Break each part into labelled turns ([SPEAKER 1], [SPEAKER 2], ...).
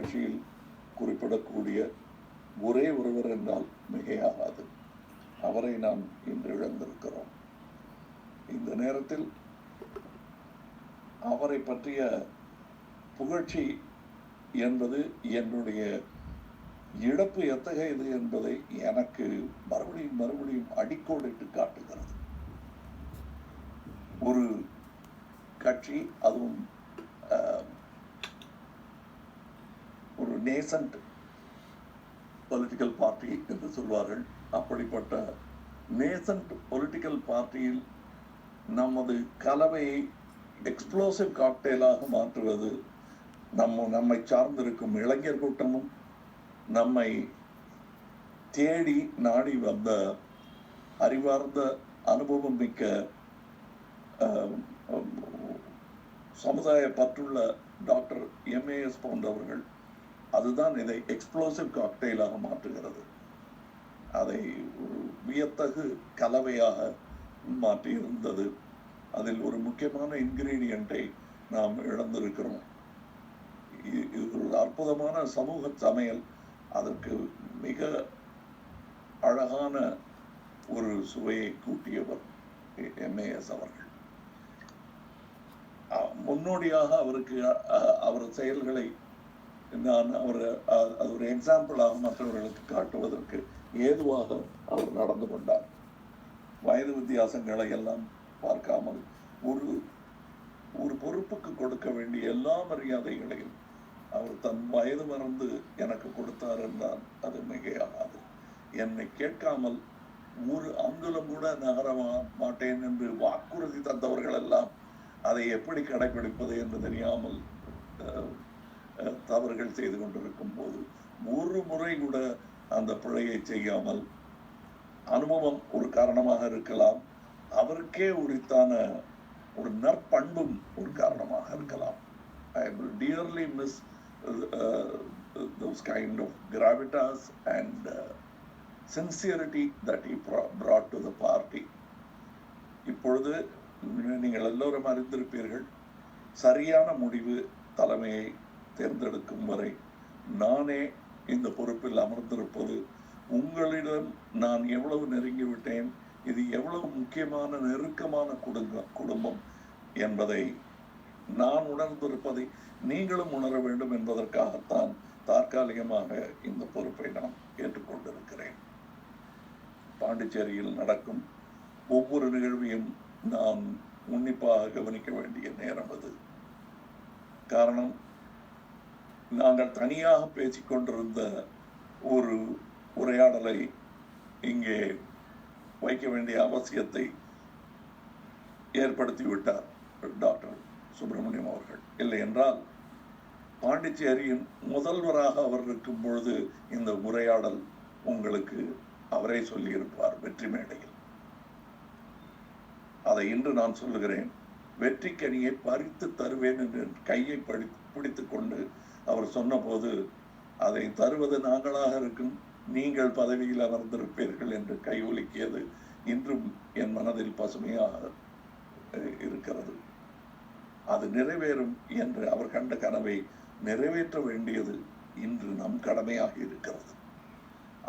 [SPEAKER 1] கட்சியில் குறிப்பிடக்கூடிய ஒரே ஒருவர் என்றால் மிகையாகாது. அவரை நாம் இன்று இழந்திருக்கிறோம். இந்த நேரத்தில் அவரை பற்றிய புகழ்ச்சி என்பது என்னுடைய இழப்பு எத்தகையது என்பதை எனக்கு மறுபடியும் அடிக்கோடிட்டு காட்டுகிறது. ஒரு கட்சி, அதுவும் ஒரு நேசன்ட் பொலிட்டிக்கல் பார்ட்டி என்று சொல்வார்கள். அப்படிப்பட்ட நேசன்ட் பொலிட்டிக்கல் பார்ட்டியில் நமது கலவையை எக்ஸ்ப்ளோசிவ் காக்டெயிலாக மாற்றுவது நம்மை சார்ந்திருக்கும் இளைஞர் கூட்டமும் நம்மை தேடி நாடி வந்த அறிவார்ந்த அனுபவம் மிக்க சமுதாய பற்றுள்ள டாக்டர் MAS போன்றவர்கள், அதுதான் இதை எக்ஸ்ப்ளோசிவ் காக்டெயிலாக மாற்றுகிறது. அதை ஒரு வியத்தகு கலவையாக மாற்றியிருந்தது. அதில் ஒரு முக்கியமான இன்கிரீடியண்டை நாம் இழந்திருக்கிறோம். இது ஒரு அற்புதமான சமூக சமையல். அதற்கு மிக அழகான ஒரு சுவையை கூட்டியவர் MAS அவர்கள். முன்னோடியாக அவருக்கு அவர் செயல்களை நான் அது ஒரு எக்ஸாம்பிளாக மற்றவர்களுக்கு காட்டுவதற்கு ஏதுவாக அவர் நடந்து கொண்டார். வயது வித்தியாசங்களை எல்லாம் பார்க்காமல் ஒரு பொறுப்புக்கு கொடுக்க வேண்டிய எல்லா மரியாதைகளையும் அவர் தன் வயது மறந்து எனக்கு கொடுத்தார் என்றால் அது மிகையாகாது. என்னை கேட்காமல் ஒரு அங்குலம் கூட நகர மாட்டேன் என்று வாக்குறுதி தந்தவர்கள் எல்லாம் அதை எப்படி கடைபிடிப்பது என்று தெரியாமல் தவறுகள் செய்து கொண்டிருக்கும் போது ஒரு முறை கூட அந்த பிழையை செய்யாமல், அனுபவம் ஒரு காரணமாக இருக்கலாம், அவருக்கே உரித்தான ஒரு நற்பண்பும் ஒரு காரணமாக இருக்கலாம். I will dearly miss those kind of gravitas and sincerity that he brought to the party. இப்பொழுது நீங்கள் எல்லோரும் அறிந்திருப்பீர்கள், சரியான முடிவு தலைமையை தேர்ந்தெடுக்கும் வரை நானே இந்த பொறுப்பில் அமர்ந்திருப்பது, உங்களிடம் நான் எவ்வளவு நெருங்கிவிட்டேன், இது எவ்வளவு முக்கியமான நெருக்கமான குடும்பம் என்பதை நான் உணர்ந்திருப்பதை நீங்களும் உணர வேண்டும் என்பதற்காகத்தான் தற்காலிகமாக இந்த பொறுப்பை நான் ஏற்றுக்கொண்டிருக்கிறேன். பாண்டிச்சேரியில் நடக்கும் ஒவ்வொரு நிகழ்வையும் நான் உன்னிப்பாக கவனிக்க வேண்டிய நேரம் அது. காரணம், நாங்கள் தனியாக பேசிக்கொண்டிருந்த ஒரு உரையாடலை இங்கே வைக்க வேண்டிய அவசியத்தை ஏற்படுத்திவிட்டார் டாக்டர் சுப்பிரமணியம் அவர்கள். இல்லை என்றால் பாண்டிச்சேரியின் முதல்வராக அவர் இருக்கும் பொழுது இந்த உரையாடல் உங்களுக்கு அவரே சொல்லியிருப்பார் வெற்றி மேடையில். அதை இன்று நான் சொல்லுகிறேன். வெற்றிக்கனியை பறித்து தருவேன் என்று கையை பிடித்துக் கொண்டு அவர் சொன்னபோது, அதை தருவது நாங்களாக இருக்கும், நீங்கள் பதவியில் அமர்ந்திருப்பீர்கள் என்று கை ஒலிக்கியது இன்றும் என் மனதில் பசுமையாக இருக்கிறது. அது நிறைவேறும் என்று அவர் கண்ட கனவை நிறைவேற்ற வேண்டியது இன்று நம் கடமையாக இருக்கிறது.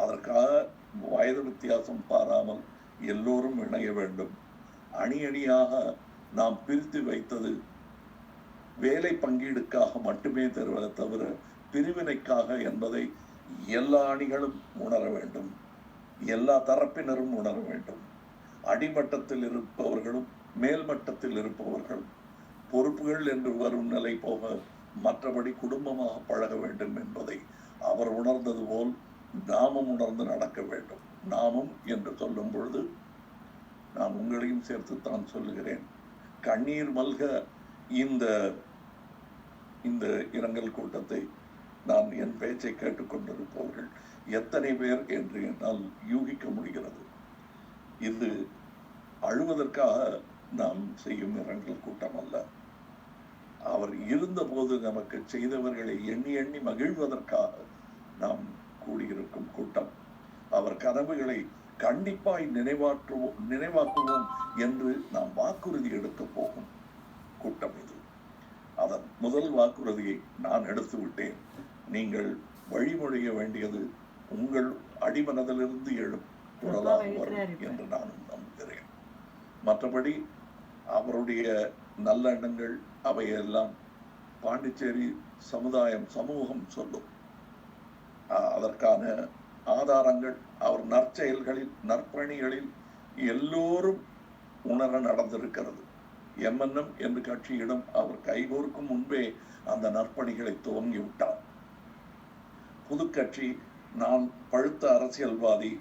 [SPEAKER 1] அதற்காக வயது வித்தியாசம் பாராமல் எல்லோரும் இணைய வேண்டும். அணி அணியாக நாம் பிரித்து வைத்தது வேலை பங்கீடுக்காக மட்டுமே தவிர பிரிவினைக்காக என்பதை எல்லா அணிகளும் உணர வேண்டும், எல்லா தரப்பினரும் உணர வேண்டும். அடிமட்டத்தில் இருப்பவர்களும் மேல்மட்டத்தில் இருப்பவர்களும் பொறுப்புகள் என்று வரும் நிலை போக மற்றபடி குடும்பமாக பழக வேண்டும் என்பதை அவர் உணர்ந்தது போல் நாமும் உணர்ந்து நடக்க வேண்டும். நாமும் என்று சொல்லும் பொழுது நான் உங்களையும் சேர்த்துத்தான் சொல்லுகிறேன். கண்ணீர் மல்க இந்த இரங்கல் கூட்டத்தை நான் என் பேச்சை கேட்டுக்கொண்டிருப்பவர்கள் எத்தனை பேர் என்று என்னால் யூகிக்க முடிகிறது. இது அழுவதற்காக நாம் செய்யும் இரங்கல் கூட்டம் அல்ல. அவர் இருந்தபோது நமக்கு செய்தவர்களை எண்ணி எண்ணி மகிழ்வதற்காக நாம் கூடியிருக்கும் கூட்டம். அவர் கனவுகளை கண்டிப்பாய் நினைவாக்குவோம் என்று நாம் வாக்குறுதி எடுக்க போகும் கூட்டம் இது. அதன் முதல் வாக்குறுதியை நான் எடுத்து விட்டேன். நீங்கள் வழிமொழிய வேண்டியது உங்கள் அடிமனதிலிருந்து எழும் குரலாக வரும் என்று நானும் நம்புகிறேன். மற்றபடி அவருடைய நல்லெண்ணங்கள் அவையெல்லாம் பாண்டிச்சேரி சமுதாயம் சமூகம் சொல்லும். அதற்கான ஆதாரங்கள் அவர் நற்செயல்களில் நற்பணிகளில் எல்லோரும் உணர நடந்திருக்கிறது. எம்என்எம் என்று கட்சியிடம் அவர் கைகோர்க்கும் முன்பே அந்த நற்பணிகளை துவங்கிவிட்டார். புதுக்கட்சி நான் பழுத்த அரசியல்வாதி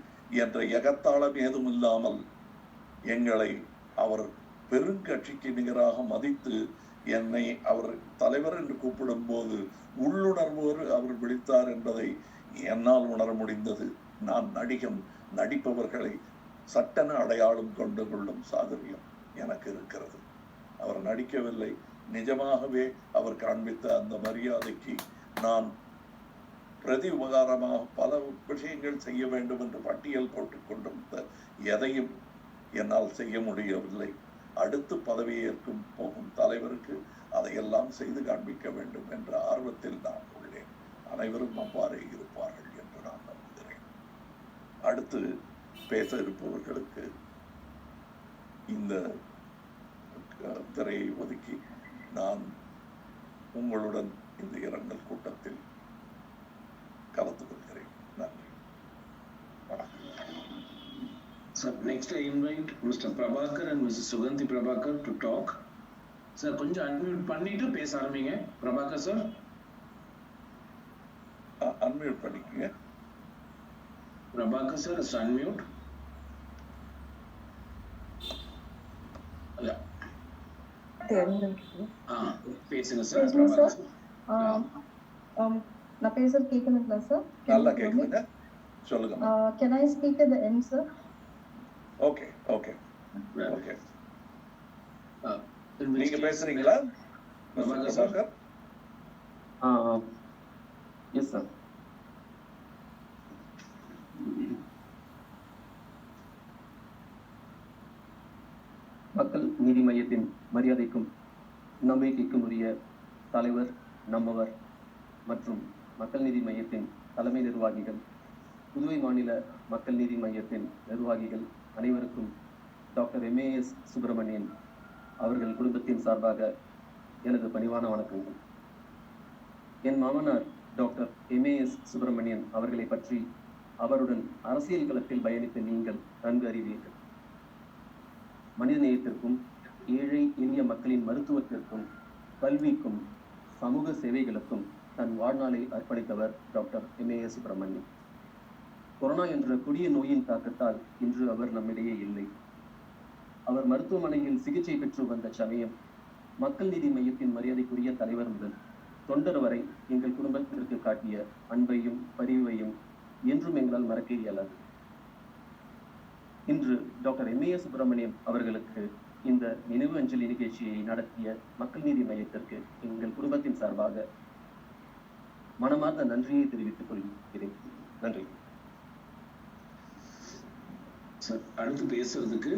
[SPEAKER 1] என்ற எகத்தாளம் ஏதும் இல்லாமல் எங்களை அவர் பெருங்கட்சிக்கு நிகராக மதித்து என்னை அவர் தலைவர் என்று கூப்பிடும் போது உள்ளுணர்வோடு அவர் விழித்தார் என்பதை என்னால் உணர முடிந்தது. நான் நடிப்பவர்களை சட்டென அடையாளம் கொண்டு கொள்ளும் சாதுரியம் எனக்கு இருக்கிறது. அவர் நடிக்கவில்லை, நிஜமாகவே அவர் காண்பித்த அந்த மரியாதைக்கு நான் பிரதி உபகாரமாக பல விஷயங்கள் செய்ய வேண்டும் என்று பட்டியல் போட்டுக் கொண்டிருந்த எதையும் என்னால் செய்ய முடியவில்லை. அடுத்து பதவியேற்கும் போகும் தலைவருக்கு அதையெல்லாம் செய்து காண்பிக்க வேண்டும் என்ற ஆர்வத்தில் நான் உள்ளேன். அனைவரும் அவ்வாறே இருப்பார்கள் என்று நான் நம்புகிறேன். அடுத்து பேச இருப்பவர்களுக்கு இந்த திரையை ஒதுக்கி நான் உங்களுடன் இந்த இரங்கல் கூட்டத்தில் கலந்து கொள்கிறேன். நன்றி, வணக்கம்.
[SPEAKER 2] Sir, next I invite Mr. Prabhakar and Mrs. Sugandhi Prabhakar to talk. Sir, கொஞ்சம் unmute பண்ணிட்டு பேச ஆரம்பிங்க. Prabhakar sir.
[SPEAKER 1] Unmute பண்ணிக்கங்க.
[SPEAKER 2] Prabhakar sir is unmute. Yeah. பேசுங்க சார். Prabhakar sir.
[SPEAKER 3] நான் பேசுறது கேக்குதுங்களா சார்?
[SPEAKER 1] நல்லா கேக்குதுங்க. சொல்லுங்க.
[SPEAKER 3] Can I speak at the end, sir?
[SPEAKER 1] Okay. நீங்க பேசுறீங்களா?
[SPEAKER 2] Prabhakar?
[SPEAKER 4] Yes, sir. மக்கள் நீதி மையத்தின் மரியாதைக்கும் நம்பிக்கைக்கும் உரிய தலைவர் நம்மவர் மற்றும் மக்கள் நீதி மையத்தின் தலைமை நிர்வாகிகள், புதுவை மாநில மக்கள் நீதி மையத்தின் நிர்வாகிகள் அனைவருக்கும் டாக்டர் MAS சுப்பிரமணியன் அவர்கள் குடும்பத்தின் சார்பாக எனது பணிவான வணக்கங்கள். என் மாமனார் டாக்டர் MAS சுப்பிரமணியன் அவர்களை பற்றி அவருடன் அரசியல் களத்தில் பயணித்த நீங்கள் நன்கு அறிவீர்கள். மனித நேயத்திற்கும் ஏழை எளிய மக்களின் மருத்துவத்திற்கும் கல்விக்கும் சமூக சேவைகளுக்கும் தன் வாழ்நாளை அர்ப்பணித்தவர் டாக்டர் MAS சுப்பிரமணியன். கொரோனா என்ற கொடிய நோயின் தாக்கத்தால் இன்று அவர் நம்மிடையே இல்லை. அவர் மருத்துவமனையில் சிகிச்சை பெற்று வந்த சமயம் மக்கள் நீதி மையத்தின் மரியாதைக்குரிய தலைவர் முதல் தொண்டர் வரை எங்கள் குடும்பத்திற்கு காட்டிய அன்பையும் பரிவையும் என்றும் எங்களால் மறக்க இயலாது. இன்று டாக்டர் MAS சுப்பிரமணியம் அவர்களுக்கு இந்த நினைவு அஞ்சலி நிகழ்ச்சியை நடத்திய மக்கள் நீதி மையத்திற்கு எங்கள் குடும்பத்தின் சார்பாக மனமார்ந்த நன்றியை தெரிவித்துக் கொள்கிறேன். நன்றி
[SPEAKER 2] சார். அடுத்து பேசுறதுக்கு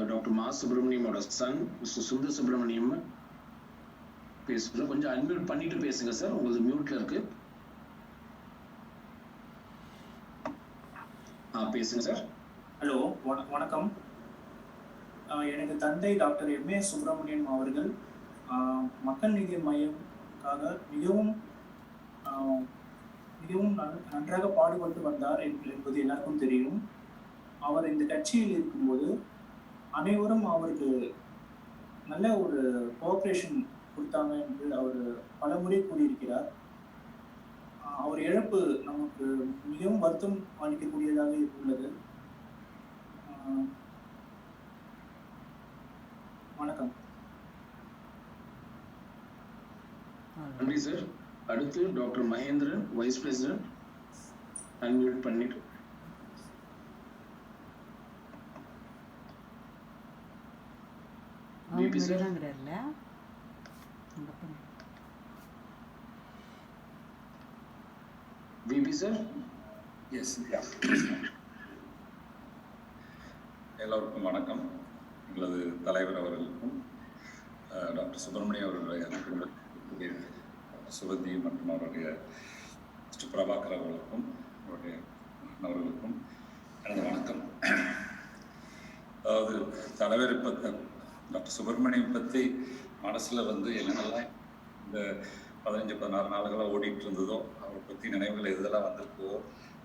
[SPEAKER 2] டாக்டர் மா சுப்பிரமணியமோட சன் மிஸ்டர் சுந்தர் சுப்பிரமணியம் பேசுறோம். கொஞ்சம் அன்மியூட் பண்ணிட்டு பேசுங்க சார், உங்களுக்கு மியூட்ல இருக்கு. பேசுங்க சார்.
[SPEAKER 5] ஹலோ, வணக்கம். எனக்கு தந்தை டாக்டர் MAS சுப்பிரமணியன் அவர்கள் மக்கள் நீதி மையம்காக மிகவும் நன்றாக பாடுபட்டு வந்தார் என்பது எல்லாருக்கும் தெரியும். அவர் இந்த கட்சியில் இருக்கும்போது அனைவரும் அவருக்கு நல்ல ஒரு கோஆப்ரேஷன் கொடுத்தாங்க என்று அவர் பலமுறை கூறியிருக்கிறார். அவர் இழப்பு நமக்கு மிகவும் வருத்தம் அளிக்கக்கூடியதாக உள்ளது. வணக்கம்.
[SPEAKER 2] நன்றி சார். அடுத்து doctor Mahendran, vice president, unmute பண்ணிட்டு. VP sir. VP sir.
[SPEAKER 6] Yes. எல்லோருக்கும் வணக்கம். எங்களது தலைவர் அவர்களுக்கும் டாக்டர் சுப்பிரமணியம் அவர்களுடைய டாக்டர் சுகந்தி மற்றும் அவருடைய பிரபாகர் அவர்களுக்கும் அவருடைய அவர்களுக்கும் எனது வணக்கம். அதாவது தலைவர் டாக்டர் சுப்பிரமணியம் பற்றி மனசில் வந்து என்னென்னலாம் இந்த 15-16 நாளுகளாக ஓடிட்டு இருந்ததோ அவரை பற்றி நினைவுகள் எதெல்லாம் வந்திருக்கோ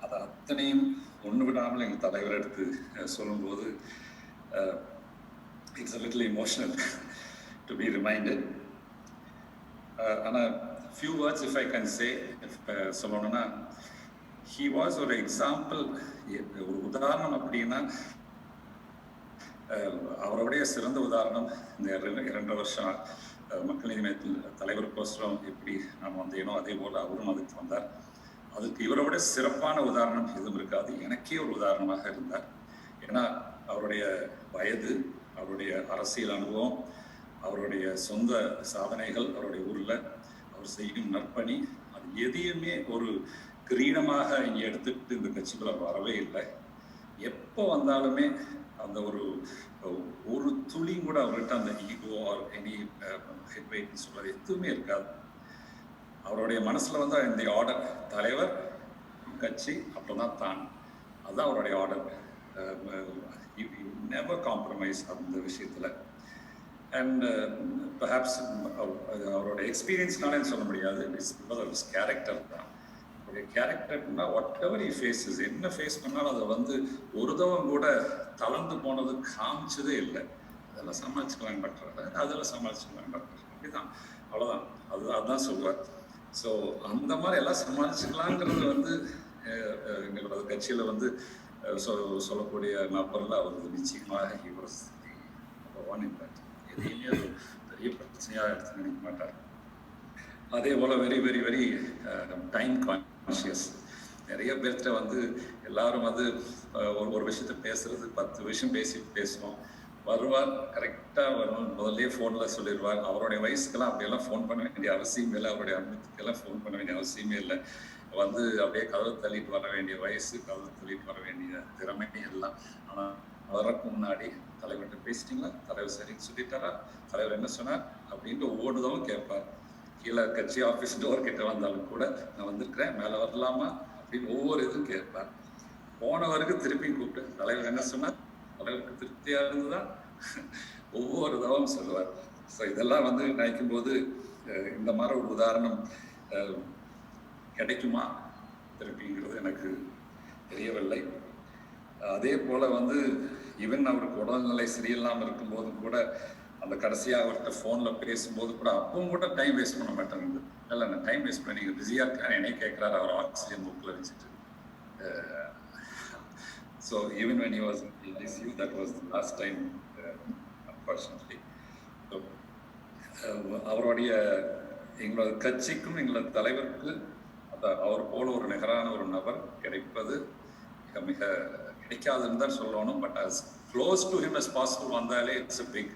[SPEAKER 6] அதை அத்தனையும் ஒன்று விடாமல் எங்கள் தலைவர் எடுத்து சொல்லும்போது it's a little emotional to be reminded. ஆனால் few words if I can say சொல்லணும்னா ஹி வாஸ் ஒரு எக்ஸாம்பிள், ஒரு உதாரணம் அப்படின்னா அவருடைய சிறந்த உதாரணம் இந்த 2 வருஷம் மக்கள் நீதி மையத்தில் தலைவருக்கோசரம் எப்படி நாம் வந்தேனோ அதே போல் அவரும் அதுக்கு வந்தார். அதுக்கு இவரோட சிறப்பான உதாரணம் எதுவும் இருக்காது. எனக்கே ஒரு உதாரணமாக இருந்தார். ஏன்னா அவருடைய வயது, அவருடைய அரசியல் அனுபவம், அவருடைய சொந்த சாதனைகள், அவருடைய ஊரில் அவர் செய்யும் நற்பணி, அது எதையுமே ஒரு கிரீடமாக இங்கே எடுத்துக்கிட்டு இந்த கட்சிக்குள்ள வரவே இல்லை. எப்போ வந்தாலுமே அந்த ஒரு துளியும் கூட அவர்கிட்ட அந்த ஈகோ ஆர் எனி ஹெட் வெயிட்னு சொல்றது எதுவுமே இருக்காது. அவருடைய மனசுல வந்து இந்த ஆர்டர் தலைவர், கட்சி, அப்புறம் தான் தான், அதுதான் அவருடைய ஆர்டர். நெவர் காம்ப்ரமைஸ் அந்த விஷயத்துல. அண்ட் பெர்ஹாப்ஸ் அவருடைய எக்ஸ்பீரியன்ஸ்னாலே சொல்ல முடியாது, இட்ஸ் கேரக்டர் தான். கேரக்டர்னா வாட் எவர் ஹி ஃபேஸஸ், என்ன ஃபேஸ் பண்ணாலும் அதை வந்து ஒரு தவம் கூட தளர்ந்து போனது காமிச்சதே இல்லை. அதெல்லாம் சமாளிச்சுக்கலாம் டாக்டர், அதெல்லாம் சமாளிச்சுக்கலாம் டாக்டர், அப்படிதான், அவ்வளோதான், அதுதான் சொல்லுவார். ஸோ அந்த மாதிரி எல்லாம் சமாளிச்சுக்கலாங்கிறது வந்து எங்களோட கட்சியில் வந்து சொல்லக்கூடிய நபரில் அவர் நிச்சயமாக he was one in that. எதையுமே ஒரு பெரிய பிரச்சனையாக எடுத்து நினைக்க மாட்டார். அதே போல் very very very time conscious. நிறைய பேர்கிட்ட வந்து எல்லாரும் வந்து ஒரு விஷயத்த பேசுறது 10 விஷயம் பேசுவோம். வருவார், கரெக்டாக வரும், முதல்ல ஃபோனில் சொல்லிடுவார். அவருடைய வயசுக்கெல்லாம் அப்படியெல்லாம் ஃபோன் பண்ண வேண்டிய அவசியமே இல்லை, அவருடைய அனுமதிக்கெல்லாம் ஃபோன் பண்ண வேண்டிய அவசியமே இல்லை. வந்து அப்படியே கதவு தள்ளிட்டு வர வேண்டிய வயசு, கதவு தள்ளிட்டு வர வேண்டிய திறமை எல்லாம். ஆனால் வரக்கு முன்னாடி தலைவர்கிட்ட பேசிட்டீங்களா, தலைவர் சரின்னு சொல்லிட்டாரா, தலைவர் என்ன சொன்னார் அப்படின்ட்டு ஓடுதவும் கேட்பார். கீழே கட்சி ஆஃபீஸ் டோர் கிட்ட வந்தாலும் கூட நான் வந்திருக்கிறேன், மேலே வரலாமா அப்படின்னு ஒவ்வொரு இதுவும் கேட்பார். போனவருக்கு திருப்பி கூப்பிட்டு தலைவர் என்ன சொன்னார், தலைவருக்கு திருப்தியா இருந்துதான் ஒவ்வொரு தவம் சொல்லுவார். ஸோ இதெல்லாம் வந்து நினைக்கும் போது இந்த மாதிரி ஒரு உதாரணம் கிடைக்குமா திருப்பிங்கிறது எனக்கு தெரியவில்லை. அதே போல வந்து ஈவன் அவருக்கு உடல்நிலை சரியில்லாமல் இருக்கும்போதும் கூட அந்த கடைசியாக அவர்கிட்ட ஃபோனில் பேசும்போது கூட அப்பவும் கூட டைம் வேஸ்ட் பண்ண மாட்டேங்குது. இல்லை நான் டைம் வேஸ்ட் பண்ணி நீங்கள் பிஸியாக இருக்காரு என்னை கேட்குறாரு, அவர் ஆக்சிஜன் புக்கில் வச்சுட்டு. So even when he was in ICU, that was the last time, unfortunately. So அவருடைய எங்களோட கட்சிக்கும் எங்களோட தலைவருக்கு அவர் போல ஒரு நிகரான ஒரு நபர் கிடைப்பது மிக மிக கிடைக்காதுன்னு தான் சொல்லணும். But as close to him as possible வந்தாலே it's a big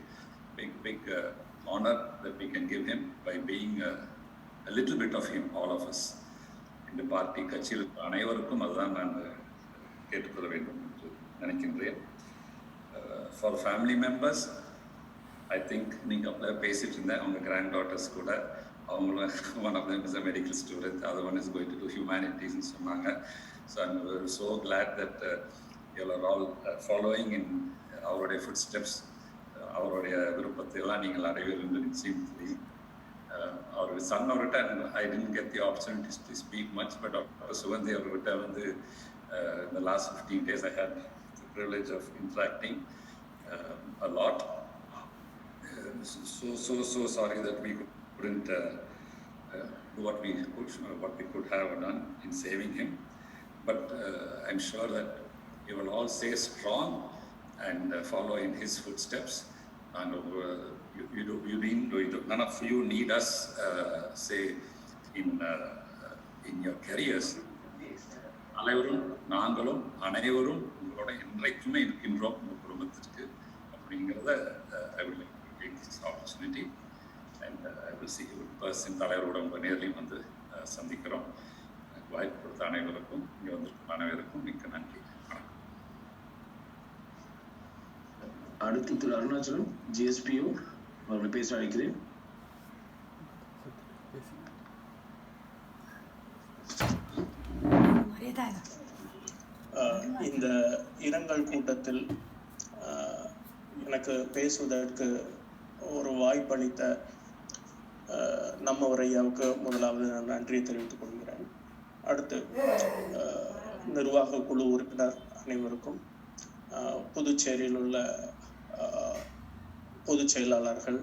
[SPEAKER 6] honor that we can give him by being a little bit of him, all of us. இந்த பார்ட்டி கட்சியில் அனைவருக்கும் அதுதான் நான் கேட்டுக்கொள்ள வேண்டும் என்று நினைக்கின்றேன். For family members, I think நீங்கள் அப்போ பேசிட்டு இருந்தேன் அவங்க கிராண்ட் டாட்டர்ஸ் கூட, அவங்களும் one of them is a medical student, the other one is going to do humanities ன்னு சொன்னாங்க. So I'm so glad that you are all following in அவருடைய footsteps. அவருடைய விருப்பத்தை எல்லாம் நீங்கள் அடைவீர்கள் நிச்சயம் தெரியும். அவர் சன் அவர்கிட்ட I didn't get the opportunity to speak much, but Suganthi அவர்கிட்ட வந்து in the last 15 days I had the privilege of interacting a lot. So sorry that we couldn't do what we could have done in saving him, but I'm sure that you will all stay strong and follow in his footsteps. And none of you need us say in your careers. அனைவரும் நாங்களும் அனைவரும் உங்களோட என்றைக்குமே இருக்கின்றோம் உங்கள் குடும்பத்திற்கு அப்படிங்கிறத I would like to take this opportunity and I will see you in person. தலைவரோட உங்கள் நேர்லையும் வந்து சந்திக்கிறோம். வாய்ப்பு கொடுத்த அனைவருக்கும் இங்கே வந்திருக்கும் அனைவருக்கும் மிக்க நன்றி.
[SPEAKER 2] அடுத்து திரு அருணாச்சலம் GSPO அவர்களை பேச அழைக்கிறேன்.
[SPEAKER 5] இந்த இரங்கல் கூட்டத்தில் எனக்கு பேசுவதற்கு ஒரு வாய்ப்பளித்த நம்மவர் ஐயாவுக்கு முதலாவது நான் நன்றியை தெரிவித்துக் கொள்கிறேன். அடுத்து நிர்வாக குழு உறுப்பினர் அனைவருக்கும், புதுச்சேரியில் உள்ள பொதுச் செயலாளர்கள்,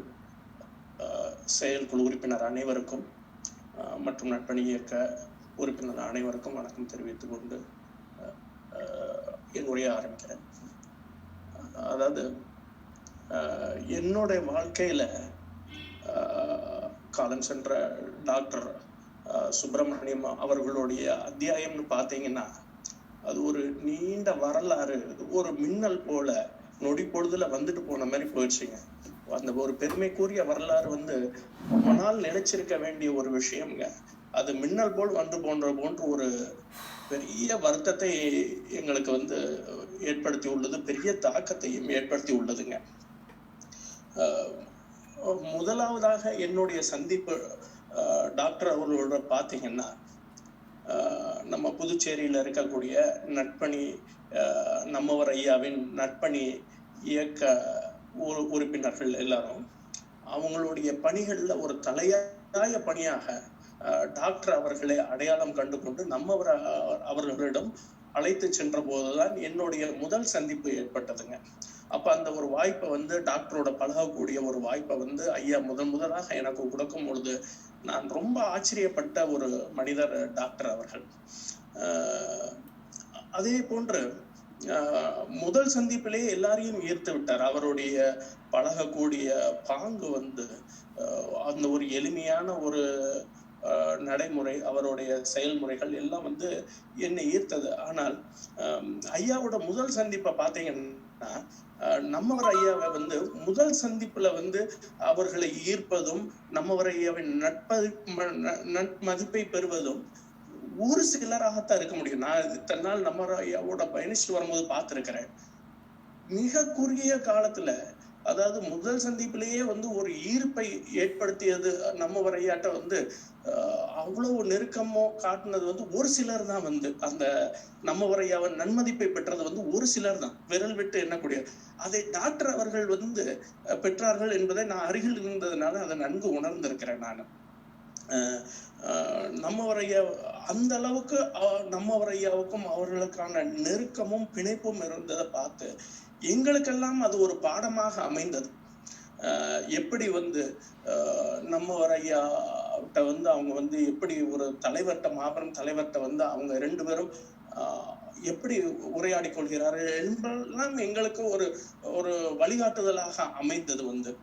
[SPEAKER 5] செயற்குழு உறுப்பினர் அனைவருக்கும் மற்றும் நட்பணி இயக்க உறுப்பினர் அனைவருக்கும் வணக்கம் தெரிவித்துக் கொண்டு என் உரையை ஆரம்பிக்கிறேன். அதாவது என்னுடைய வாழ்க்கையில காலம் சென்ற டாக்டர் சுப்பிரமணியம் அவர்களுடைய அத்தியாயம்னு பார்த்தீங்கன்னா அது ஒரு நீண்ட வரலாறு, ஒரு மின்னல் போல நொடி பொழுதுல வந்துட்டு போன மாதிரி போயிடுச்சுங்க. அந்த ஒரு பெருமைக்குரிய வரலாறு ஆனால் நினைச்சிருக்க வேண்டிய ஒரு விஷயம்ங்க. அது மின்னல் போல் போன்ற ஒரு பெரிய வருத்தத்தை எங்களுக்கு ஏற்படுத்தி உள்ளது, பெரிய தாக்கத்தையும் ஏற்படுத்தி உள்ளதுங்க. முதலாவதாக என்னுடைய சந்திப்பு டாக்டர் அவர்களோட பார்த்தீங்கன்னா, நம்ம புதுச்சேரியில இருக்கக்கூடிய நட்பணி நம்மவர் ஐயாவின் நட்பணி இயக்க உறுப்பினர்கள் எல்லாரும் அவங்களுடைய பணிகள்ல ஒரு தலையாய பணியாக டாக்டர் அவர்களை அடையாளம் கண்டு கொண்டு நம்மவர் அவர்களிடம் அழைத்து சென்ற போதுதான் என்னுடைய முதல் சந்திப்பு ஏற்பட்டதுங்க. அப்ப அந்த ஒரு வாய்ப்பை டாக்டரோட பழகக்கூடிய ஒரு வாய்ப்பை ஐயா முதலாக எனக்கு கொடுக்கும் பொழுது நான் ரொம்ப ஆச்சரியப்பட்ட ஒரு மனிதர் டாக்டர் அவர்கள். அதே போன்று முதல் சந்திப்பிலேயே எல்லாரையும் ஈர்த்து விட்டார். அவருடைய பழகக்கூடிய பாங்கு அந்த ஒரு எளிமையான ஒரு நடைமுறை, அவருடைய செயல்முறைகள் எல்லாம் என்னை ஈர்த்தது. ஆனால் ஐயாவோட முதல் சந்திப்பை பார்த்தீங்கன்னா, நம்மவர் ஐயாவை முதல் சந்திப்புல அவர்களை ஈர்ப்பதும் நம்மவர் ஐயாவின் நட்மதிப்பை பெறுவதும் ஒரு சிலராகத்தான் இருக்க முடியும். நான் தன்னால் நம்மவர் ஐயாவோட பயணிச்சுட்டு வரும்போது பார்த்திருக்கிறேன். மிக குறுகிய காலத்துல, அதாவது முதல் சந்திப்பிலேயே ஒரு ஈர்ப்பை ஏற்படுத்தியது நம்மவர் ஐயாட்ட அவ்வளவு நெருக்கமோ காட்டினது ஒரு சிலர் தான். அந்த நம்மவர் ஐயாவின் நன்மதிப்பை பெற்றது ஒரு சிலர் தான், விரல் விட்டு எண்ணக்கூடிய. அதை டாக்டர் அவர்கள் பெற்றார்கள் என்பதை நான் அருகில் இருந்ததுனால அதை நன்கு உணர்ந்திருக்கிறேன். நான் நம்மவர் ஐயா அந்த அளவுக்கு நம்மவர் ஐயாவுக்கும் அவர்களுக்கான நெருக்கமும் பிணைப்பும் இருந்ததை பார்த்து எங்களுக்கெல்லாம் அது ஒரு பாடமாக அமைந்தது. எப்படி நம்மவர் ஐயாட்ட அவங்க எப்படி ஒரு தலைவர்கிட்ட, மாபெரும் தலைவர்கிட்ட அவங்க ரெண்டு பேரும் எப்படி உரையாடி கொள்கிறார்கள் என்பதெல்லாம் எங்களுக்கு ஒரு வழிகாட்டுதலாக அமைந்தது.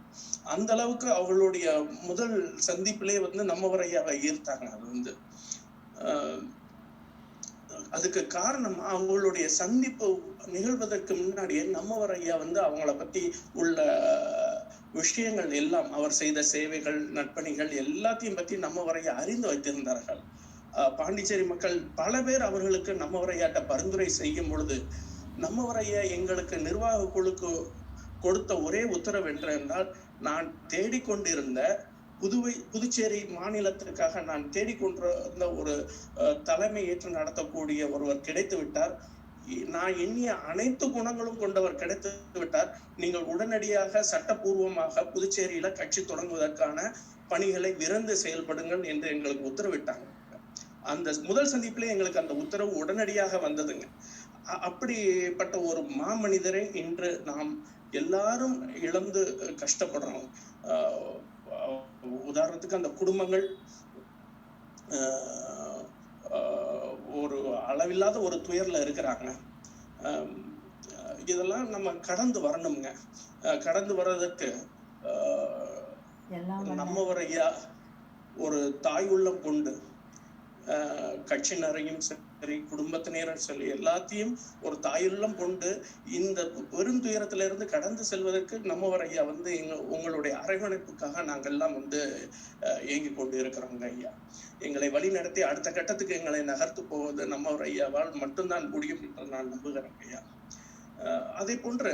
[SPEAKER 5] அந்த அளவுக்கு அவர்களுடைய முதல் சந்திப்பிலே நம்மவர் ஐயாவை ஈர்த்தாங்க. அது அதுக்கு காரணம் அவங்களுடைய சந்திப்பு நிகழ்வதற்கு முன்னாடியே நம்மவர் ஐயா அவங்கள பத்தி உள்ள விஷயங்கள் எல்லாம், அவர் செய்த சேவைகள், நட்பணிகள் எல்லாத்தையும் பத்தி நம்மவர் ஐயா அறிந்து வைத்திருந்தார்கள். பாண்டிச்சேரி மக்கள் பல பேர் அவர்களுக்கு நம்மவர் ஐயாட்ட பரிந்துரை செய்யும் பொழுது நம்மவர் ஐயா எங்களுக்கு நிர்வாக குழுக்கு கொடுத்த ஒரே உத்தரவு என்றால், நான் தேடிக்கொண்டிருந்த புதுச்சேரி மாநிலத்திற்காக நான் தேடிக்கொண்டிருந்த ஒரு தலைமை ஏற்று நடத்தக்கூடிய ஒருவர் கிடைத்து விட்டார். நான் எண்ணிய அனைத்து குணங்களும் கொண்டவர் கிடைத்து விட்டார். நீங்கள் உடனடியாக சட்டப்பூர்வமாக புதுச்சேரியில கட்சி தொடங்குவதற்கான பணிகளை விரைந்து செயல்படுங்கள் என்று எங்களுக்கு உத்தரவிட்டாங்க. அந்த முதல் சந்திப்பிலே எங்களுக்கு அந்த உத்தரவு உடனடியாக வந்ததுங்க. அப்படிப்பட்ட ஒரு மாமனிதரை இன்று நாம் எல்லாரும் இழந்து கஷ்டப்படுறோம். உதாரணத்துக்கு அந்த குடும்பங்கள் ஒரு அளவில்லாத ஒரு துயர்ல இருக்கிறாங்க. இதெல்லாம் நம்ம கடந்து வரணுங்க. கடந்து வர்றதுக்கு நம்மவர் ஐயா ஒரு தாய் உள்ளம் கொண்டு கட்சியினரையும் சரி, குடும்பத்தினரும் சரி, எல்லாத்தையும் ஒரு தாயுள்ளம் கொண்டு இந்த பெருந்துயரத்திலிருந்து கடந்து செல்வதற்கு நம்மவர் ஐயா உங்களுடைய அரவணைப்புக்காக நாங்கள்லாம் ஏங்கி கொண்டு இருக்கிறோங்க ஐயா. எங்களை வழி நடத்தி அடுத்த கட்டத்துக்கு எங்களை நகர்த்து போவது நம்மவர் ஐயாவால் மட்டும்தான் முடியும் என்று நான் நம்புகிறேன் ஐயா. அதே போன்று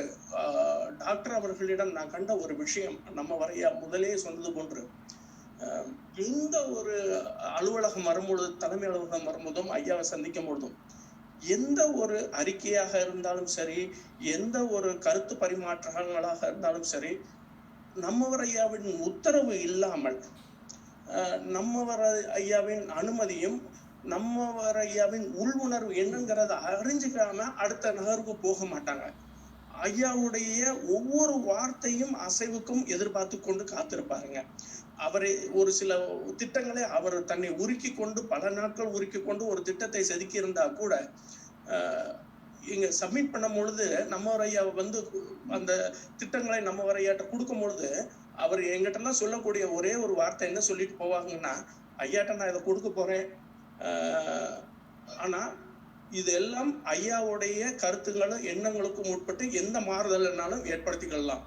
[SPEAKER 5] டாக்டர் அவர்களிடம் நான் கண்ட ஒரு விஷயம், நம்மவர் ஐயா முதலே சொன்னது போன்று, எந்த ஒரு அலுவலகம் வரும்பொழுது, தலைமை அலுவலகம் வரும்போதும், ஐயாவை சந்திக்கும் பொழுதும் எந்த ஒரு அறிக்கையாக இருந்தாலும் சரி, எந்த ஒரு கருத்து பரிமாற்றங்களாக இருந்தாலும் சரி, நம்மவர் ஐயாவின் உத்தரவு இல்லாமல், நம்மவர் ஐயாவின் அனுமதியும் நம்மவர் ஐயாவின் உள்வுணர்வு என்னங்கிறத அறிஞ்சுக்காம அடுத்த நகர்வுக்கு போக மாட்டாங்க. ஐயாவுடைய ஒவ்வொரு வார்த்தையும் அசைவுக்கும் எதிர்பார்த்து கொண்டு காத்திருப்பாருங்க. அவரை ஒரு சில திட்டங்களை அவர் தன்னை உருக்கி கொண்டு பல நாட்கள் உருக்கி கொண்டு ஒரு திட்டத்தை செதுக்கி இருந்தா கூட இங்க சப்மிட் பண்ணும் பொழுது நம்மவர் ஐயா வந்து அந்த திட்டங்களை நம்மவர் ஐயாட்ட கொடுக்கும் பொழுது அவர் எங்கிட்ட எல்லாம் சொல்லக்கூடிய ஒரே ஒரு வார்த்தை என்ன சொல்லிட்டு போவாங்கன்னா, ஐயாட்ட நான் இதை கொடுக்க போறேன், ஆனா இது எல்லாம் ஐயாவுடைய கருத்துங்களும் எண்ணங்களுக்கும் உட்பட்டு எந்த மாறுதல்னாலும் ஏற்படுத்திக்கலாம்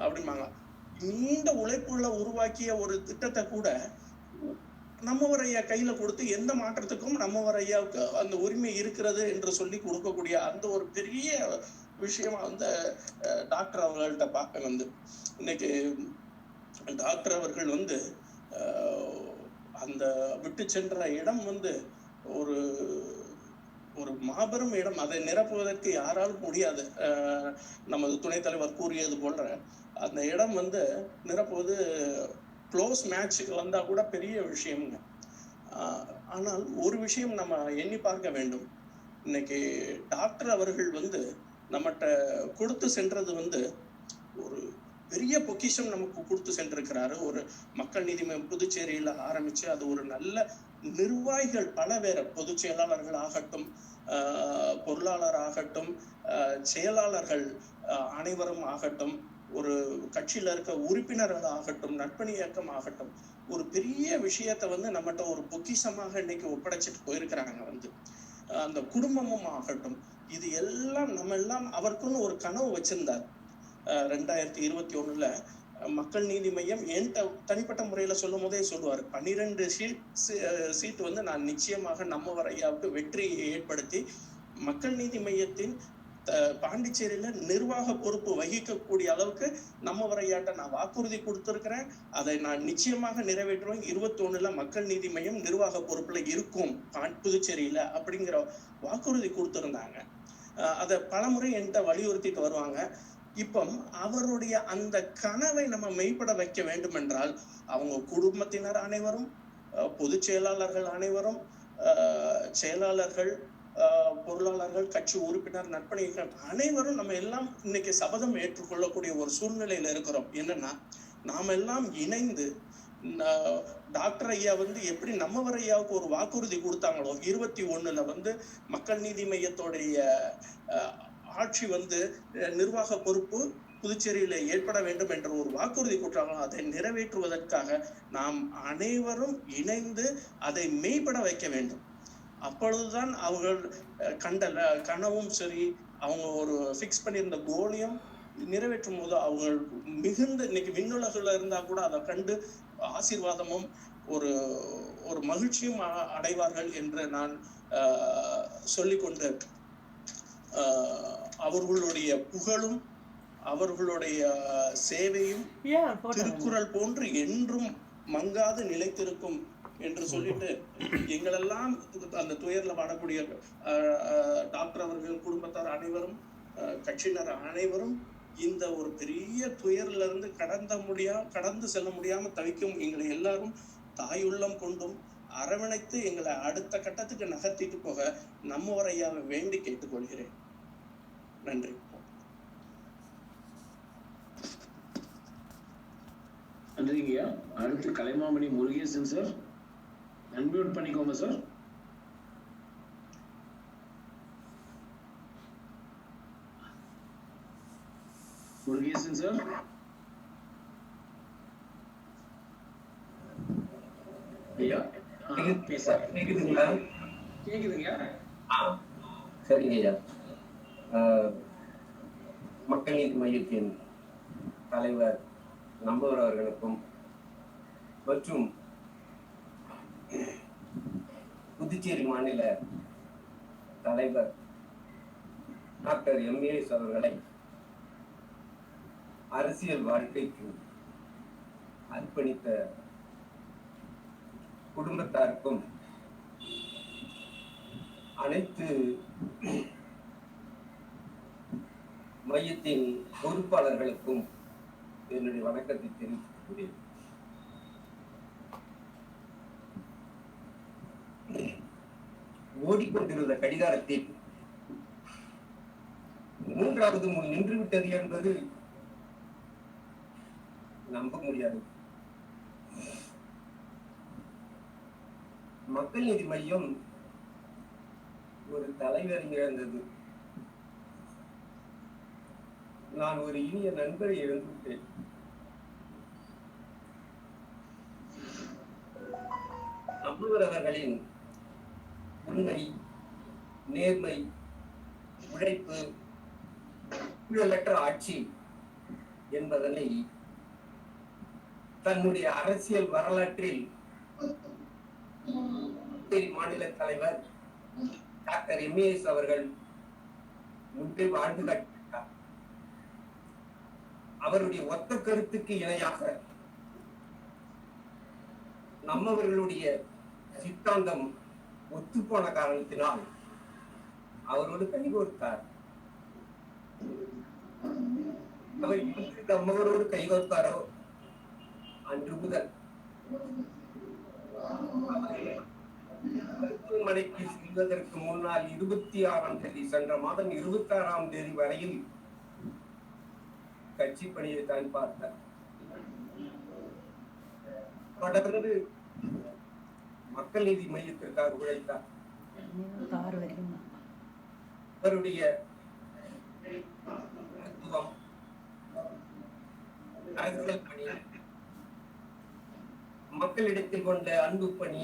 [SPEAKER 5] அப்படிம்பாங்க. நீண்ட உழைப்புள்ள உருவாக்கிய ஒரு திட்டத்தை கூட நம்மவர் ஐயா கையில கொடுத்து எந்த மாற்றத்துக்கும் நம்மவர் ஐயாவுக்கு அந்த உரிமை இருக்கிறது என்று சொல்லி கொடுக்கக்கூடிய அந்த ஒரு பெரிய விஷயமா வந்து டாக்டர் அவர்கள்ட்ட பார்க்க வந்து இன்னைக்கு டாக்டர் அவர்கள் வந்து அந்த விட்டு சென்ற இடம் வந்து ஒரு ஒரு மாபெரும் இடம். அதை நிரப்புவதற்கு யாராலும் முடியாது. நமது துணைத் தலைவர் கூறியது போல அந்த இடம் வந்து நிரப்புவது க்ளோஸ் மேட்ச் வந்தா கூட பெரிய விஷயம்ங்க. ஆனால் ஒரு விஷயம் நம்ம எண்ணி பார்க்க வேண்டும். இன்னைக்கு டாக்டர் அவர்கள் வந்து நம்மகிட்ட கொடுத்து சென்றது வந்து ஒரு பெரிய பொக்கிஷம் நமக்கு கொடுத்து சென்றிருக்கிறாரு. ஒரு மக்கள் நீதி மையம் புதுச்சேரியில ஆரம்பிச்சு அது ஒரு நல்ல நிர்வாகிகள் பல பேர், பொதுச் செயலாளர்கள் ஆகட்டும், பொருளாளர் ஆகட்டும், செயலாளர்கள் அனைவரும் ஆகட்டும், ஒரு கட்சியில இருக்க உறுப்பினர்கள் ஆகட்டும், நட்பணி இயக்கம் ஆகட்டும், ஒரு பெரிய விஷயத்த வந்து நம்மகிட்ட ஒரு பொக்கிஷமாக இன்னைக்கு ஒப்படைச்சிட்டு போயிருக்கிறாங்க. வந்து அந்த குடும்பமும் ஆகட்டும், இது எல்லாம் நம்ம எல்லாம் அவருக்குன்னு ஒரு கனவு வச்சிருந்தார். 2021 மக்கள் நீதி மையம் என்கிட்ட தனிப்பட்ட முறையில சொல்லும் போதே சொல்லுவார், 12 சீட் வந்து நான் நிச்சயமாக நம்மவர் ஐயாவுக்கு வெற்றியை ஏற்படுத்தி மக்கள் நீதி மையத்தின் பாண்டிச்சேரியில நிர்வாக பொறுப்பு வகிக்கக்கூடிய அளவுக்கு நம்மவர் ஐயாட்ட நான் வாக்குறுதி கொடுத்திருக்கிறேன். அதை நான் நிச்சயமாக நிறைவேற்றுவேன். 21 மக்கள் நீதி மையம் நிர்வாக பொறுப்புல இருக்கும் புதுச்சேரியில அப்படிங்கிற வாக்குறுதி கொடுத்திருந்தாங்க. அதை பலமுறை என்கிட்ட வலியுறுத்திட்டு வருவாங்க. இப்போ அவருடைய அந்த கனவை நம்ம மெய்ப்பட வைக்க வேண்டும் என்றால் அவங்க குடும்பத்தினர் அனைவரும், பொதுச் செயலாளர்கள் அனைவரும், செயலாளர்கள், பொருளாளர்கள், கட்சி உறுப்பினர், நட்பணிகள் அனைவரும் நம்ம எல்லாம் இன்னைக்கு சபதம் ஏற்றுக்கொள்ளக்கூடிய ஒரு சூழ்நிலையில இருக்கிறோம். என்னன்னா, நாம எல்லாம் இணைந்து டாக்டர் ஐயா வந்து எப்படி நம்மவர் ஐயாவுக்கு ஒரு வாக்குறுதி கொடுத்தாங்களோ 21 வந்து மக்கள் நீதி மையத்தோடைய ஆட்சி வந்து நிர்வாக பொறுப்பு புதுச்சேரியில ஏற்பட வேண்டும் என்ற ஒரு வாக்குறுதி கொடுத்தாங்களோ அதை நிறைவேற்றுவதற்காக நாம் அனைவரும் இணைந்து அதை மெய்ப்பட வைக்க வேண்டும். அப்பொழுதுதான் அவர்கள் கண்ட கனவும் சரி, அவங்க ஒரு ஃபிக்ஸ் பண்ணியிருந்த கோலையும் நிறைவேற்றும் போது அவங்க மிகுந்த இன்னைக்கு விண்ணுலகில் இருந்தா கூட அதை கண்டு ஆசீர்வாதமும் ஒரு ஒரு மகிழ்ச்சியும் அடைவார்கள் என்று நான் சொல்லிக்கொண்டு அவர்களுடைய புகழும் அவர்களுடைய சேவையும் திருக்குறள் போன்று என்றும் மங்காது நிலைத்திருக்கும் என்று சொல்லிட்டு எங்களெல்லாம் அந்த துயர்ல வாடக்கூடிய டாக்டர் அவர்கள் குடும்பத்தார் அனைவரும், கட்சியினர் அனைவரும் இந்த ஒரு பெரிய துயர்ல இருந்து கடந்து செல்ல முடியாம தவிக்கும் எங்களை எல்லாரும் தாயுள்ளம் கொண்டும் அரவணைத்து எங்களை அடுத்த கட்டத்துக்கு நகர்த்திட்டு போக நம்மவர் ஐயாவை வேண்டி கேட்டுக்கொள்கிறேன். நன்றி.
[SPEAKER 2] நன்றிங்கய்யா. அடுத்து கலைமாமணி முருகேசன் சார், அன்மியூட் பண்ணிக்கோங்க சார். முருகேசன் சார். ஐயா
[SPEAKER 4] கேக்குதுங்களா?
[SPEAKER 2] கேக்குதுங்க.
[SPEAKER 4] சரிங்க ஐயா. மக்கள் நீதி மையத்தின் தலைவர் நம்மவர் அவர்களுக்கும் மற்றும் புதுச்சேரி மாநில தலைவர் டாக்டர் எம்ஏஎஸ் அவர்களை அரசியல் வாழ்க்கைக்கு அர்ப்பணித்த குடும்பத்தாருக்கும்
[SPEAKER 7] அனைத்து மையத்தின் பொறுப்பாளர்களுக்கும் என்னுடைய வணக்கத்தை தெரிவித்துக் ஓடிக்கொண்டிருந்த கடிகாரத்தில் 3வது முள் நின்றுவிட்டது என்பது நம்ப முடியாது. மக்கள் நீதி மையம் ஒரு தலைவர் இழந்தது. நான் ஒரு இனிய நண்பரை இழந்துவிட்டேன். நம்மவர் அவர்களின் உண்மை, நேர்மை, உழைப்பு, ஊழலற்ற ஆட்சி என்பதனை தன்னுடைய அரசியல் வரலாற்றில் மாநில தலைவர் டாக்டர் எம்ஏஎஸ் அவர்கள் முன்பே வாழ்ந்து காட்டினார். அவருடைய ஒத்த கருத்துக்கு இணையாக நம்மவர்களுடைய சித்தாந்தம் ஒத்துப்போன காரணத்தினால் அவரோடு கைகோர்த்தார். அவர் நம்மவரோடு கைகோர்த்தாரோ அன்று முதல் மருத்துவமனைக்கு செல்வதற்கு முன்னால் 26ஆம் தேதி, சென்ற மாதம் 26ஆம் தேதி வரையில் கட்சி பணியை தான் பார்த்தார். தொடர்ந்து மக்கள் நீதி மையத்திற்காக உழைத்தார். அவருடைய மருத்துவம், அரசியல் பணி, மக்களிடத்தில் கொண்ட அன்பு பணி,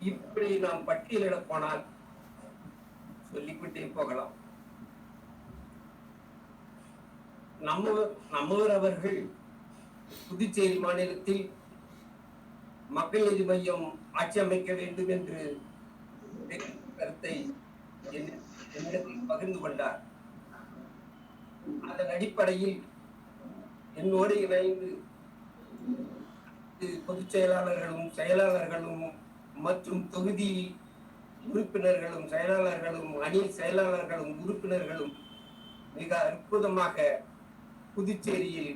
[SPEAKER 7] இப்படி நாம் பட்டியலிட போனால் சொல்லிக்கொண்டே போகலாம். நம்மவர் அவர்கள் புதுச்சேரி மாநிலத்தில் மக்கள் நீதி மையம் ஆட்சி அமைக்க வேண்டும் என்று கருத்தை என்னிடத்தில் பகிர்ந்து கொண்டார். அதன் அடிப்படையில் என்னோடு இணைந்து பொதுச் செயலாளர்களும் செயலாளர்களும் மற்றும் தொகுதி உறுப்பினர்களும் செயலாளர்களும் அணி செயலாளர்களும் உறுப்பினர்களும் மிக அற்புதமாக புதுச்சேரியில்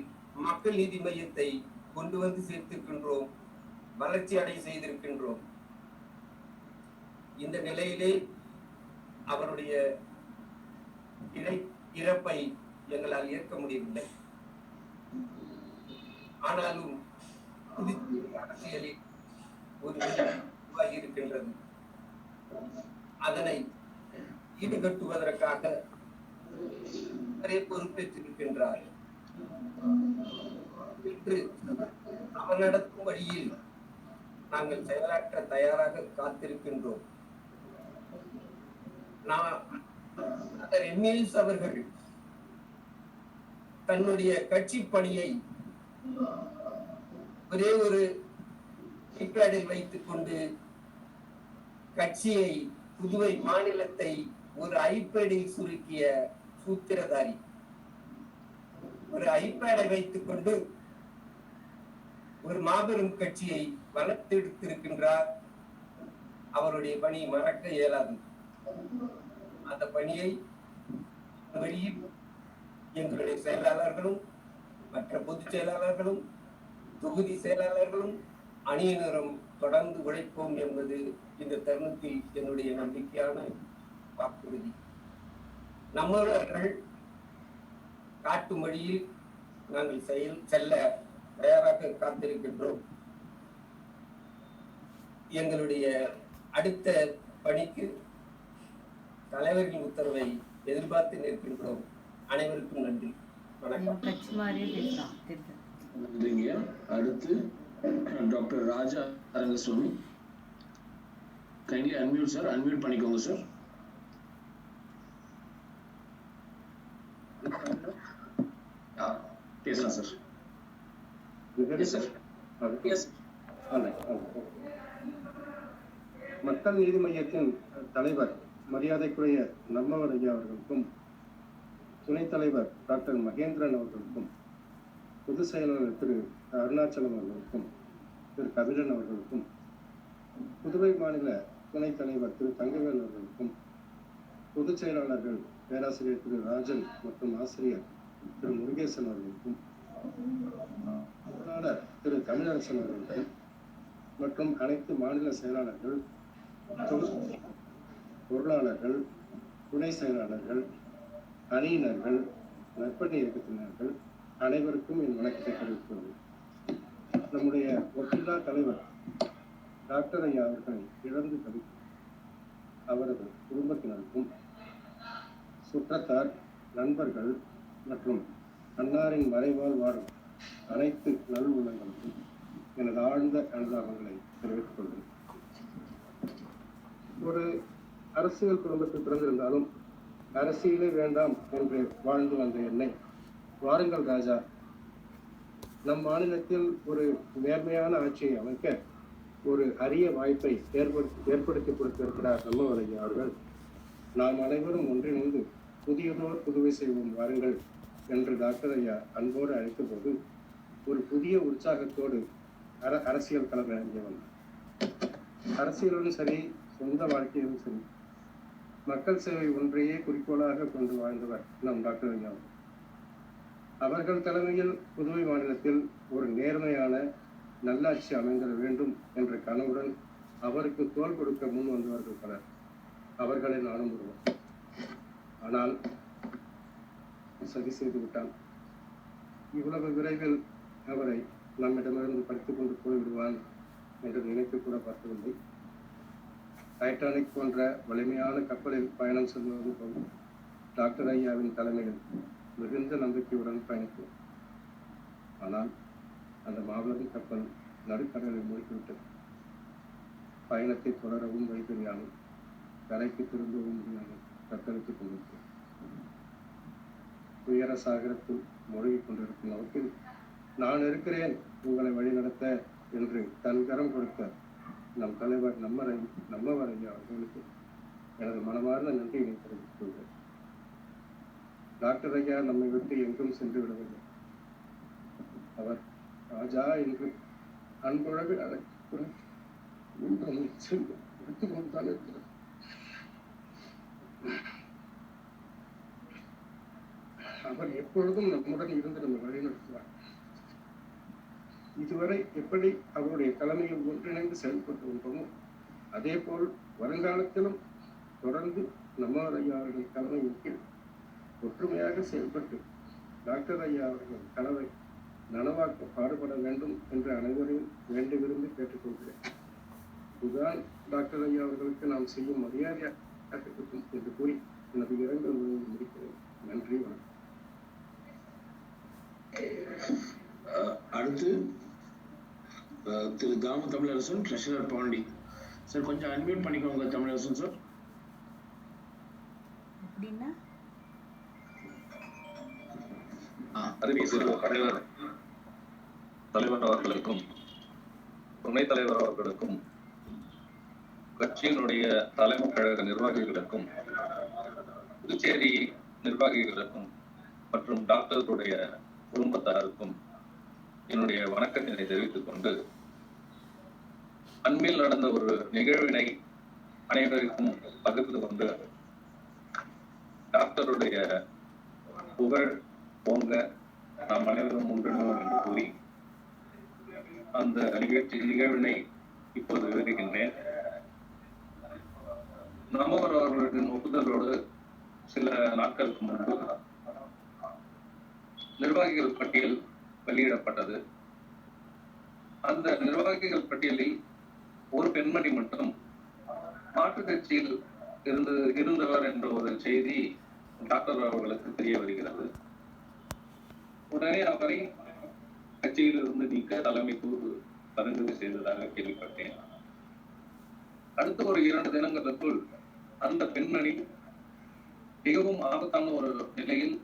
[SPEAKER 7] மக்கள் நீதி மையத்தை கொண்டு வந்து சேர்த்திருக்கின்றோம், வளர்ச்சி அடை செய்திருக்கின்றோம். இந்த நிலையிலே அவருடைய இறப்பை எங்களால் ஏற்க முடியவில்லை. ஆனாலும் புதுச்சேரி அரசியலில் ஒரு உருவாகி இருக்கின்றது. அதனை ஈடுகட்டுவதற்காக பொறுப்பேற்றிருக்கின்றார். இன்று அவர் நடத்தும் வழியில் நாங்கள் செயலாற்ற தயாராக காத்திருக்கின்றோம். எம்ஏஎஸ் அவர்கள் தன்னுடைய கட்சி பணியை ஒரே ஒரு ஐபேடில் வைத்துக் கொண்டு கட்சியை, புதுவை மாநிலத்தை ஒரு ஐபேடில் சுருக்கிய சூத்திரதாரி. ஒரு ஐபேடை வைத்துக் கொண்டு ஒரு மாபெரும் கட்சியை வளர்த்தெடுத்திருக்கின்றார். அவருடைய பணி மறக்க இயலாது. அந்த பணியை வெளியில் எங்களுடைய செயலாளர்களும் மற்ற பொதுச் செயலாளர்களும் தொகுதி செயலாளர்களும் அணியினரும் தொடர்ந்து உழைப்போம் என்பது இந்த தருணத்தில் என்னுடைய நம்பிக்கையான வாக்குறுதி. நம்மவர்கள் காட்டும் வழியில் நாங்கள் செல்ல தயாராக காத்திருக்கின்றோம். எங்களுடைய அடுத்த பணிக்கு தலைவரின் உத்தரவை எதிர்பார்த்து நிற்கின்றோம். அனைவருக்கும் நன்றி, வணக்கம்.
[SPEAKER 2] நன்றிங்க. அடுத்து டாக்டர் ராஜா அரங்கசுவாமி. கைண்ட்லி அன்மியூட் சார், அன்மியூட் பண்ணிக்கோங்க சார். பேசலாம் சார்.
[SPEAKER 8] மக்கள் நீதி மையத்தின் தலைவர் மரியாதைக்குரிய நம்மவர் ஐயா அவர்களுக்கும், துணைத் தலைவர் டாக்டர் மகேந்திரன் அவர்களுக்கும், பொதுச் செயலாளர் திரு அருணாச்சலம் அவர்களுக்கும், திரு கபிலன் அவர்களுக்கும், புதுவை மாநில துணைத் தலைவர் திரு தங்கவேல் அவர்களுக்கும், பொதுச் செயலாளர்கள் பேராசிரியர் திரு ராஜன் மற்றும் ஆசிரியர் திரு முருகேசன் அவர்களுக்கும், பொருளாளர் திரு தமிழரசன் அவர்களுக்கும் மற்றும் அனைத்து மாநில செயலாளர்கள், பொருளாளர்கள், துணை செயலாளர்கள், அணியினர்கள், நற்பணி இயக்கத்தினர்கள் அனைவருக்கும் என் வணக்கத்தை தெரிவித்துள்ளேன். நம்முடைய ஒப்பில்லா தலைவர் டாக்டர் ஐயா அவர்களை இழந்து தவிக்கும் அவரது குடும்பத்தினருக்கும், சுற்றத்தார், நண்பர்கள் மற்றும் அன்னாரின் மறைவால் வாழும் அனைத்து நல் உள்ளங்களுக்கும் எனது ஆழ்ந்த அனுதாபங்களை தெரிவித்துக் கொள்கிறேன். ஒரு அரசியல் குடும்பத்தில் பிறந்திருந்தாலும் அரசியலே வேண்டாம் என்று வாழ்ந்து வந்த என்னை, வாருங்கள் ராஜா, நம் மாநிலத்தில் ஒரு நேர்மையான ஆட்சியை அமைக்க ஒரு அரிய வாய்ப்பை ஏற்படுத்தி கொடுத்திருக்கிறார் நம்மவர் ஐயா அவர்கள். நாம் அனைவரும் ஒன்றிணைந்து புதியதோர் புதுவை செய்வோம் வாருங்கள் என்று டாக்டர் ஐயா அன்போடு அழைத்த போது ஒரு புதிய உற்சாகத்தோடு அரசியல் களம் இறங்கிய வந்தார். அரசியலும் சரி, சொந்த வாழ்க்கையிலும் சரி, மக்கள் சேவை ஒன்றையே குறிக்கோளாக கொண்டு வாழ்ந்தவர் நம் டாக்டர் ஐயா. அவர்கள் தலைமையில் புதுவை மாநிலத்தில் ஒரு நேர்மையான நல்லாட்சி அமைந்திட வேண்டும் என்ற கனவுடன் அவருக்கு தோள் கொடுக்க முன் வந்தவர்கள் பலர். அவர்களை நானும் ஒருவர். ஆனால் சதி செய்து விட்டான். இவ்வளவு விரைவில் அவரை நம்மிடமிருந்து படித்துக் கொண்டு போய்விடுவான் என்று நினைத்து கூட பார்த்ததில்லை. டைட்டானிக் போன்ற வலிமையான கப்பலில் பயணம் செல்வது போல் டாக்டர் ஐயாவின் தலைமையில் மிகுந்த நம்பிக்கையுடன் பயணித்தோம். ஆனால் அந்த மாபெரும் கப்பல் நடுக்கடலில் மூழ்கிவிட்டது. பயணத்தை தொடரவும் வழி தெரியாமல், கரைக்கு திரும்பவும் முடியாமல் தத்தளித்துக் கொண்டிருக்கிறோம். துயர சாகரத்தில் மூழ்கிக் கொண்டிருக்கும் நோக்கில் நான் இருக்கிறேன் உங்களை வழிநடத்த என்று தன் கரம் கொடுத்த நம் தலைவர் நம்மவர் ஐயா அவர்களுக்கு எனது மனமார்ந்த நன்றியினை தெரிவித்துக் கொள்கிறேன். டாக்டர் ஐயா நம்மை விட்டு எங்கும் சென்று விடவில்லை. அவர் ராஜா என்று அன்புழகு அழைத்து சென்று எடுத்துக் கொண்டுதான் இருக்கிறார். அவர் எப்பொழுதும் நம்முடன் இருந்து நம்ம வழிநடத்துவார். இதுவரை எப்படி அவருடைய தலைமையில் ஒன்றிணைந்து செயல்பட்டு வந்தோமோ அதே போல் வருங்காலத்திலும் தொடர்ந்து நம்மவர் ஐயா அவர்கள் தலைமையின் கீழ் ஒற்றுமையாக செயல்பட்டு டாக்டர் ஐயா அவர்கள் கனவை நனவாக்க பாடுபட வேண்டும் என்று அனைவரையும் வேண்டி விரும்பி கேட்டுக்கொள்கிறேன். இதுதான் டாக்டர் ஐயா அவர்களுக்கு நாம் செய்யும் மரியாதையாக இருக்கும் என்று கூறி எனது இரங்கல் உரையை முடிக்கிறேன். நன்றி, வணக்கம்.
[SPEAKER 2] அடுத்து திரு தாம தமிழரசன், ட்ரெஷரர் பாண்டி. சார் கொஞ்சம் அன்மியூட் பண்ணிக்கோங்க தமிழரசன் சார்.
[SPEAKER 9] தலைவர் அவர்களுக்கும் துணைத் தலைவர் அவர்களுக்கும் கட்சியினுடைய தலைமை கழக நிர்வாகிகளுக்கும் புதுச்சேரி நிர்வாகிகளுக்கும் மற்றும் டாக்டர்களுடைய குடும்பத்தாருக்கும் என்னுடைய வணக்கத்தினை தெரிவித்துக் கொண்டு, அண்மையில் நடந்த ஒரு நிகழ்வினை அனைவருக்கும் பகிர்ந்து கொண்டு டாக்டருடைய புகழ் போங்க நாம் அனைவரும் ஒன்றிணைவோம் என்று கூறி அந்த நிகழ்வினை இப்போது விவரிக்கின்றேன். நம்மவர் அவர்களின் ஒப்புதலோடு சில நாட்களுக்கு முன்பு நிர்வாகிகள் பட்டியல் வெளியிடப்பட்டது. அந்த நிர்வாகிகள் பட்டியலில் ஒரு பெண்மணி மட்டும் மாற்றுக் கட்சியில் இருந்தவர் என்ற ஒரு செய்தி டாக்டர் அவர்களுக்கு தெரிய வருகிறது. உடனே அவரை கட்சியில் இருந்து நீக்க தலைமைக்கு பரிந்துரை செய்ததாக கேள்விப்பட்டேன். அடுத்த ஒரு 2 தினங்களுக்குள் அந்த பெண்மணி மிகவும் ஆபத்தான ஒரு நிலையில்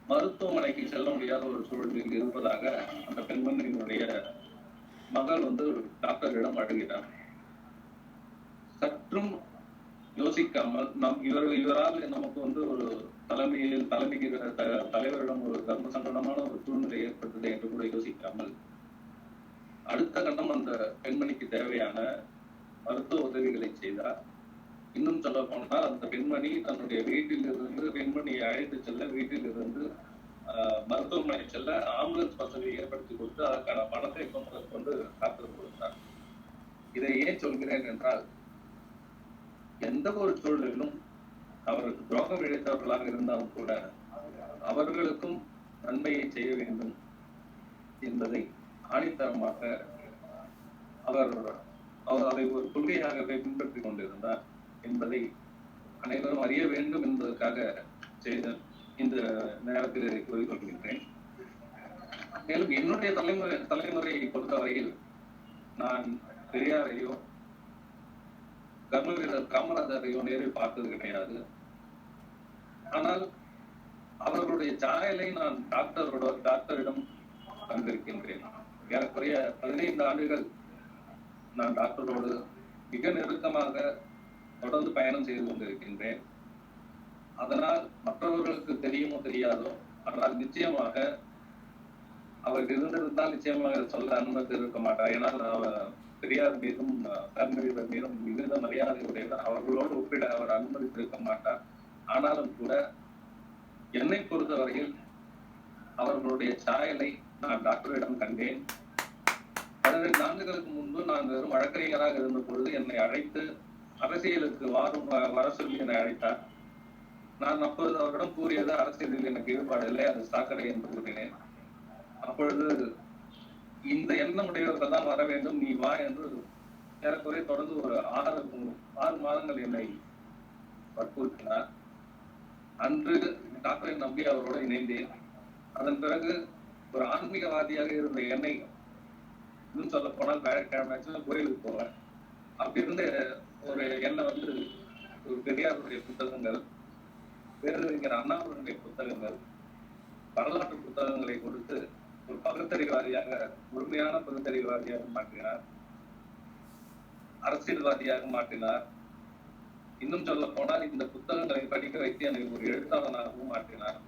[SPEAKER 9] மருத்துவமனைக்கு செல்ல முடியாத ஒரு சூழலில் இருப்பதாக அந்த பெண்மணியினுடைய மகள் டாக்டரிடம் அழுகிறார். சற்றும் யோசிக்காமல் இவரால் நமக்கு ஒரு தலைமைக்கு தலைவரிடம் ஒரு தர்ம சங்கடமான ஒரு சூழ்நிலை ஏற்பட்டது என்று கூட யோசிக்காமல் அடுத்த கட்டம் அந்த பெண்மணிக்கு தேவையான மருத்துவ உதவிகளை செய்தார். இன்னும் சொல்ல போனால் அந்த பெண்மணி தன்னுடைய வீட்டில் இருந்து பெண்மணியை அழைத்து செல்ல, வீட்டில் இருந்து மருத்துவமனை செல்ல ஆம்புலன்ஸ் வசதியை ஏற்படுத்தி கொடுத்து அதற்கான பணத்தை கொண்டு காத்து கொடுத்தார். இதை ஏன் சொல்கிறேன் என்றால், எந்த ஒரு சூழலிலும் அவருக்கு துரோகம் இழைத்தவர்களாக இருந்தாலும் கூட அவர்களுக்கும் நன்மையை செய்ய வேண்டும் என்பதை ஆணித்தரமாக அவர் அதை ஒரு கொள்கையாகவே பின்பற்றிக் கொண்டிருந்தார் என்பதை அனைவரும் அறிய வேண்டும் என்பதற்காக செய்த இந்த நேரத்தில் இதை கூறிக்கொள்கின்றேன். மேலும் என்னுடைய தலைமுறையை பொறுத்தவரையில் நான் பெரியாரையோ கர்மவீரர் காமராஜரையோ நேரில் பார்த்தது கிடையாது. ஆனால் அவர்களுடைய சாயலை நான் டாக்டரிடம் கண்டிருக்கின்றேன். ஏறக்குறைய 15 ஆண்டுகள் நான் டாக்டரோடு மிக நெருக்கமாக தொடர்ந்து பயணம் செய்து கொண்டிருக்கின்றேன். அதனால் மற்றவர்களுக்கு தெரியுமோ தெரியாதோ, ஆனால் நிச்சயமாக அவர் இருந்திருந்தால் நிச்சயமாக சொல்ல அனுமதி இருக்க மாட்டார். ஏன்னால் அவர் பெரியார் மீதும் கர்மவீரர் மீதும் மிகுந்த மரியாதை உடையவர். அவர்களோடு ஒப்பிட அவர் அனுமதித்திருக்க மாட்டார். ஆனாலும் கூட என்னை பொறுத்தவரையில் அவர்களுடைய சாயலை நான் டாக்டரிடம் கண்டேன். 15 ஆண்டுகளுக்கு முன்பு நான் வெறும் வழக்கறிஞராக இருந்த பொழுது என்னை அழைத்து அரசியலுக்கு வர சொல்லி என்னை அழைத்தார். நான் அப்பொழுது அவரிடம் கூறியது, அரசியலில் எனக்கு ஈடுபாடு இல்லை, அது சாக்கடை என்று கூறினேன். அப்பொழுது இந்த எண்ணம் உடையவர்கள் தான் வர வேண்டும், நீ வா என்று ஏறக்குறைய தொடர்ந்து ஒரு 6 மாதங்கள் என்னை வற்புறுத்தினார். அன்று டாக்டரை நம்பி அவரோடு இணைந்தேன். அதன் பிறகு ஒரு ஆன்மீகவாதியாக இருந்த என்னை, இன்னும் சொல்ல போனால் வியாழக்கிழமை கோயிலுக்கு போவேன். அப்படி இருந்த ஒரு எண்ணெய் ஒரு பெரியாருடைய புத்தகங்கள், பேரறிஞர் அண்ணாவுடைய புத்தகங்கள், வரலாற்று புத்தகங்களை கொடுத்து ஒரு பகுத்தறிவாதியாக, முழுமையான பகுத்தறிவாதியாக மாற்றினார். அரசியல்வாதியாக மாற்றினார். இன்னும் சொல்ல போனால் இந்த புத்தகங்களை படிக்க வைத்து என்னை ஒரு எழுத்தாளனாகவும் மாற்றினார்.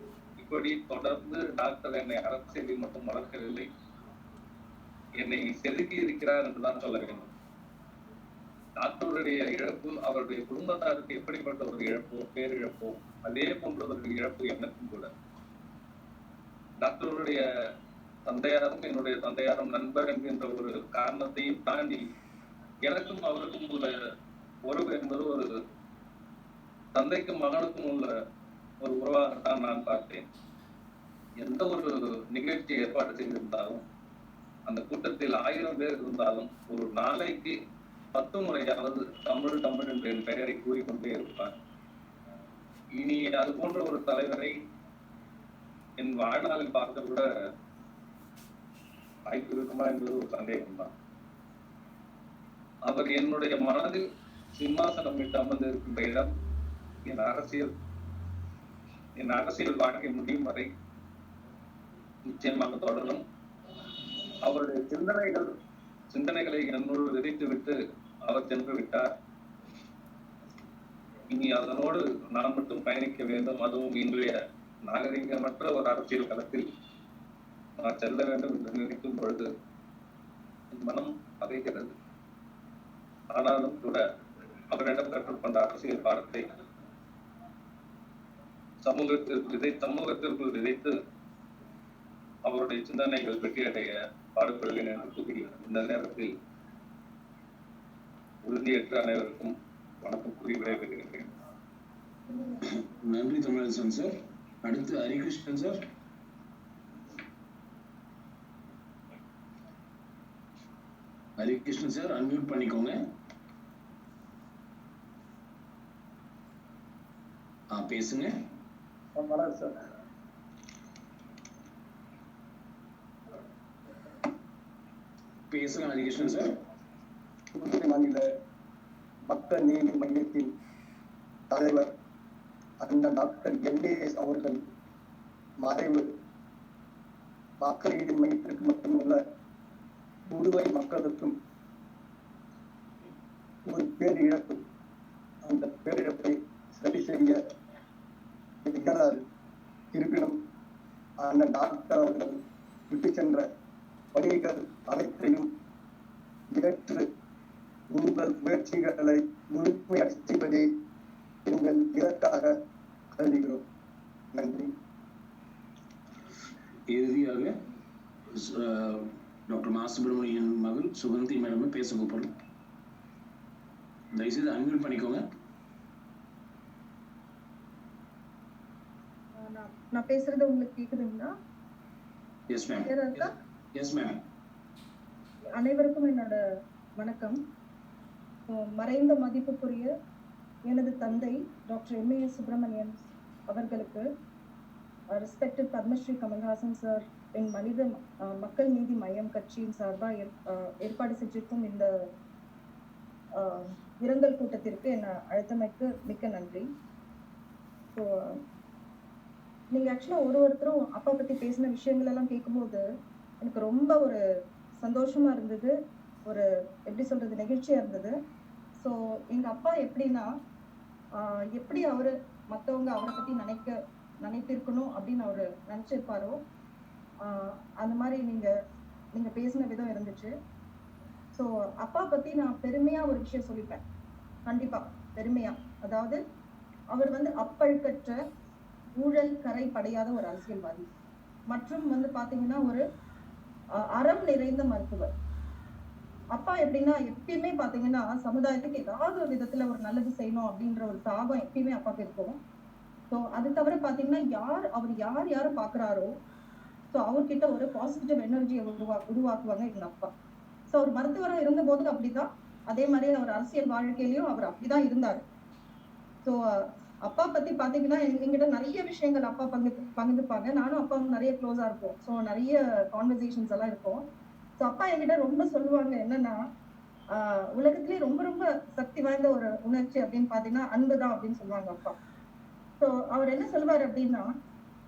[SPEAKER 9] இப்படி தொடர்ந்து டாக்டர் என்னை அரசியலில் மட்டும் வளர்க்கவில்லை, என்னை செதுக்கி இருக்கிறார் என்றுதான் சொல்ல வேண்டும். டாக்டருடைய இழப்பு அவருடைய குடும்பத்தாருக்கு எப்படிப்பட்ட ஒரு இழப்போ, பேரிழப்போ, அதே போன்ற ஒரு இழப்பு எனக்கும் கூட. டாக்டருடைய தந்தையாரும் என்னுடைய தந்தையாரும் நண்பர் என்கின்ற ஒரு காரணத்தையும் தாண்டி எனக்கும் அவருக்கும் உள்ள உறவு என்பது ஒரு தந்தைக்கும் மகனுக்கும் உள்ள ஒரு உறவாகத்தான் நான் பார்த்தேன். எந்த ஒரு நிகழ்ச்சி ஏற்பாடு செய்திருந்தாலும், அந்த கூட்டத்தில் 1000 பேர் இருந்தாலும், ஒரு நாளைக்கு 10 முறையாவது தமிழ் தமிழ் என்ற என் பெயரை கூறிக்கொண்டே இருப்பார். இனி அது போன்ற ஒரு தலைவரை என் வாழ்நாளில் பார்க்க கூட வாய்ப்பு இருக்குமா என்பது ஒரு சந்தேகம்தான். அவர் என்னுடைய மனதில் சிம்மாசனம் விட்டு அமர்ந்து இருக்கின்ற இடம் என் அரசியல் வாழ்க்கை முடியும் வரை நிச்சயமாக தொடரும். அவருடைய சிந்தனைகளை என்னோடு விதைத்து விட்டு அவர் சென்று விட்டார். இனி அதனோடு நான் மட்டும் பயணிக்க வேண்டும். அதுவும் இன்றைய நாகரிகமற்ற ஒரு அரசியல் களத்தில் நான் செல்ல வேண்டும் என்று நினைக்கும் பொழுது என் மனம் பதைகிறது. ஆனாலும் கூட அவரிடம் கற்றுக்கொண்ட அரசியல் பாடத்தை சமூகத்திற்குள் விதைத்து அவருடைய சிந்தனைகள் வெற்றியடைய பாடுபடுவேன் என்று கூறி இந்த நேரத்தில் உறுதியற்ற அனைவருக்கும் வணக்கம் கூறி விடைபெறுகிறேன்.
[SPEAKER 2] நன்றி தமிழரசன் சார். அடுத்து Harikrishnan sir. Harikrishnan sir unmute பண்ணிக்கோங்க. பேசுங்க. பேசலாம் ஹரிகிருஷ்ணன் சார்.
[SPEAKER 10] மாநில மக்கள் நீதி மையத்தின் தலைவர் அந்த டாக்டர் எல்ஏஎஸ் அவர்கள் மறைவு மக்கள் நீதி மையத்திற்கு மட்டுமல்ல, புதுவை மக்களுக்கும் ஒரு பேரிழப்பு. அந்த பேரிழப்பை சரி செய்ய இயலாது. இருப்பினும் அந்த டாக்டர் அவர்கள் விட்டு சென்ற பணிகள் அனைத்தையும் ஏற்று உங்கள் முயற்சி எங்கள் இலக்காக கருதுகிறோம். நன்றி.
[SPEAKER 2] இறுதியாக டாக்டர் மா சுப்பிரமணியன் மகள் சுகந்தி மேடம் பேச கூப்பிடுறோம். தயவுசெய்து அன்மியூட் பண்ணிக்கோங்க.
[SPEAKER 3] நான் பேசுறது உங்களுக்கு கேக்குதுங்களா?
[SPEAKER 2] Yes ma'am. Yes ma'am.
[SPEAKER 3] அனைவருக்கும் என்னோட வணக்கம். மறைந்த மதிப்புக்குரிய எனது தந்தை டாக்டர் MAS சுப்பிரமணியன் அவர்களுக்கு ரெஸ்பெக்டட் பத்மஸ்ரீ கமல்ஹாசன் சார் என் மனித மக்கள் நீதி மையம் கட்சியின் சார்பாக ஏற்பாடு செஞ்சிருக்கும் இந்த இரங்கல் கூட்டத்திற்கு என்னை அழைத்தமைக்கு மிக்க நன்றி. ஸோ நீங்கள் ஆக்சுவலாக ஒருத்தரும் அப்பா பற்றி பேசின விஷயங்கள் எல்லாம் கேட்கும்போது எனக்கு ரொம்ப ஒரு சந்தோஷமா இருந்தது, ஒரு எப்படி சொல்றது நெகிழ்ச்சியா இருந்தது. ஸோ எங்கள் அப்பா எப்படின்னா எப்படி அவர் மற்றவங்க அவரை பற்றி நினைத்திருக்கணும் அப்படின்னு அவர் நினச்சிருப்பாரோ அந்த மாதிரி நீங்கள் பேசின விதம் இருந்துச்சு. ஸோ அப்பா பற்றி நான் பெருமையாக ஒரு விஷயம் சொல்லிப்பேன், கண்டிப்பாக பெருமையாக. அதாவது அவர் அப்பழுக்கற்ற ஊழல் கரை படையாத ஒரு அரசியல்வாதி மற்றும் பார்த்தீங்கன்னா ஒரு அறம் நிறைந்த மருத்துவர். அப்பா எப்படின்னா எப்பயுமே பார்த்தீங்கன்னா சமுதாயத்துக்கு ஏதாவது ஒரு விதத்தில் ஒரு நல்லது செய்யணும் அப்படின்ற ஒரு தாகம் எப்பயுமே அப்பாவுக்கு இருக்கும். ஸோ அது தவிர பார்த்தீங்கன்னா அவர் யாரை பார்க்குறாரோ ஸோ அவர்கிட்ட ஒரு பாசிட்டிவ் எனர்ஜியை உருவாக்குவாங்க எங்கள் அப்பா. ஸோ அவர் மருத்துவராக இருந்தபோது அப்படிதான், அதே மாதிரி அவர் அரசியல் வாழ்க்கையிலையும் அவர் அப்படிதான் இருந்தார். ஸோ அப்பா பற்றி பார்த்தீங்கன்னா எங்கிட்ட நிறைய விஷயங்கள் அப்பா பகிர்ந்துப்பாங்க. நானும் அப்பாவும் நிறைய க்ளோஸாக இருப்போம். ஸோ நிறைய கான்வர்சேஷன்ஸ் எல்லாம் இருக்கும். ஸோ அப்பா என்கிட்ட ரொம்ப சொல்லுவாங்க என்னன்னா உலகத்திலே ரொம்ப ரொம்ப சக்தி வாய்ந்த ஒரு உணர்ச்சி அப்படின்னு பார்த்தீங்கன்னா அன்பு தான் அப்படின்னு சொல்லுவாங்க அப்பா. ஸோ அவர் என்ன சொல்லுவார் அப்படின்னா,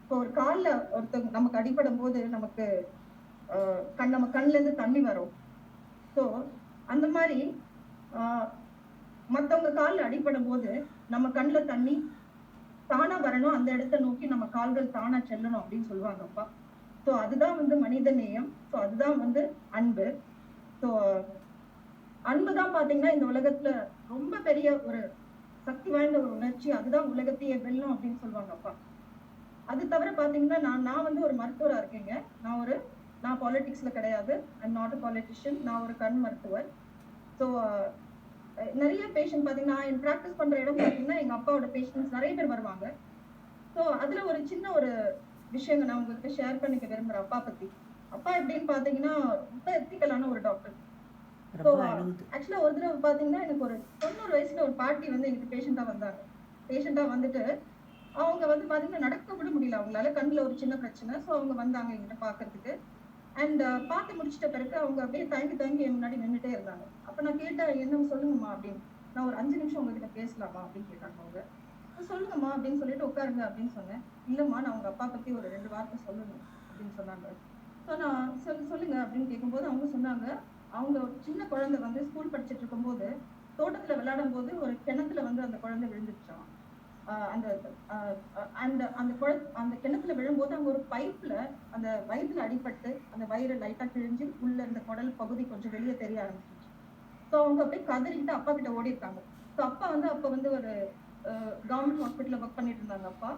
[SPEAKER 3] இப்போ ஒரு காலில் ஒருத்தவங்க நமக்கு அடிபடும் போது நமக்கு நம்ம கண்ணிலேருந்து தண்ணி வரும். ஸோ அந்த மாதிரி மற்றவங்க காலில் அடிபடும் போது நம்ம கண்ணில் தண்ணி தானா வரணும், அந்த இடத்த நோக்கி நம்ம கால்கள் தானா செல்லணும் அப்படின்னு சொல்லுவாங்க அப்பா. ஸோ அதுதான் மனித நேயம். ஸோ அதுதான் அன்பு. ஸோ அன்பு தான் பார்த்தீங்கன்னா இந்த உலகத்துல ரொம்ப பெரிய ஒரு சக்தி வாய்ந்த ஒரு உணர்ச்சி. அதுதான் உலகத்தையே வெல்லும் அப்படின்னு சொல்லுவாங்க அப்பா. அது தவிர பார்த்தீங்கன்னா நான் ஒரு மருத்துவராக இருக்கேங்க. நான் பாலிடிக்ஸ்ல கிடையாது. I'm not a politician. நான் ஒரு கண் மருத்துவர். ஸோ நிறைய பேஷண்ட் பார்த்தீங்கன்னா என் ப்ராக்டிஸ் பண்ற இடம் பார்த்தீங்கன்னா எங்க அப்பாவோட பேஷண்ட்ஸ் நிறைய பேர் வருவாங்க. ஸோ அதுல ஒரு சின்ன ஒரு விஷயங்க நான் உங்களுக்கு ஷேர் பண்ணிக்க விரும்புறேன் அப்பா பத்தி. அப்பா எப்படின்னு பாத்தீங்கன்னா ரொம்ப எத்திக்கலான ஒரு டாக்டர். ஸோ ஆக்சுவலா ஒரு தடவை பாத்தீங்கன்னா எனக்கு ஒரு 90 வயசுல ஒரு பாட்டி எங்களுக்கு பேஷண்டா வந்தாங்க. பேஷண்டா வந்துட்டு அவங்க பாத்தீங்கன்னா நடக்க கூட முடியல, அவங்களால கண்ணுல ஒரு சின்ன பிரச்சனை. ஸோ அவங்க வந்தாங்க எங்கிட்ட பாக்குறதுக்கு. அண்ட் பார்த்து முடிச்சிட்ட பிறகு அவங்க அப்படியே தயங்கி என் முன்னாடி நின்றுட்டே இருந்தாங்க. அப்ப நான் கேட்டேன், என்ன சொல்லுங்கம்மா அப்படின்னு. நான் ஒரு 5 நிமிஷம் உங்ககிட்ட பேசலாமா அப்படின்னு கேட்டாங்க அவங்க. சொல்லுங்கம்மா அப்படின்னு சொல்லிட்டு உட்காருங்க அப்படின்னு சொன்னேன். இல்லம்மா நான் உங்க அப்பா பத்தி ஒரு 2 வார்த்தை சொல்லணும் அப்படின்னு சொன்னாங்க. ஸோ நான் சொல்லுங்க அப்படின்னு கேட்கும்போது அவங்க சொன்னாங்க, அவங்க ஒரு சின்ன குழந்தை ஸ்கூல் படிச்சுட்டு இருக்கும்போது தோட்டத்துல விளையாடும் போது ஒரு கிணத்துல அந்த குழந்தை விழுந்துருச்சான். அந்த கிணத்துல விழும்போது அவங்க ஒரு பைப்ல அந்த வயிற்றுல அடிபட்டு அந்த வயிறு லைட்டா கிழிஞ்சு உள்ள இந்த குடல் பகுதி கொஞ்சம் வெளியே தெரிய ஆரம்பிச்சிருச்சு. ஸோ அவங்க அப்படியே கதறிட்டு அப்பா கிட்ட ஓடி இருக்காங்க. ஸோ அப்பா அப்ப ஒரு கவர்மெண்ட் ஹாஸ்பிட்டல்ல ஒர்க் பண்ணிட்டு இருந்தாங்க அப்பா.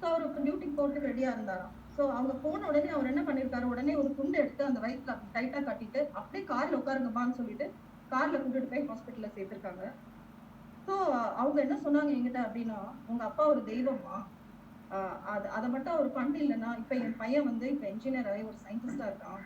[SPEAKER 3] ஸோ அவர் டியூட்டிக்கு போறதுக்கு ரெடியா இருந்தாராம். ஸோ அவங்க போன உடனே அவர் என்ன பண்ணிருக்காரு, உடனே ஒரு துண்டு எடுத்து அந்த வயிற்றுல டைட்டா கட்டிட்டு அப்படியே கார்ல உட்காருங்கப்பான்னு சொல்லிட்டு கார்ல கூட்டிட்டு போய் ஹாஸ்பிட்டல்ல சேர்த்திருக்காங்க. ஸோ அவங்க என்ன சொன்னாங்க என்கிட்ட அப்படின்னா, உங்க அப்பா ஒரு தெய்வமா, அதை மட்டும் அவர் பண்ணலைன்னா இப்ப என் பையன் இப்ப என்ஜினியர் ஆகி ஒரு சயின்டிஸ்டா இருக்கான்.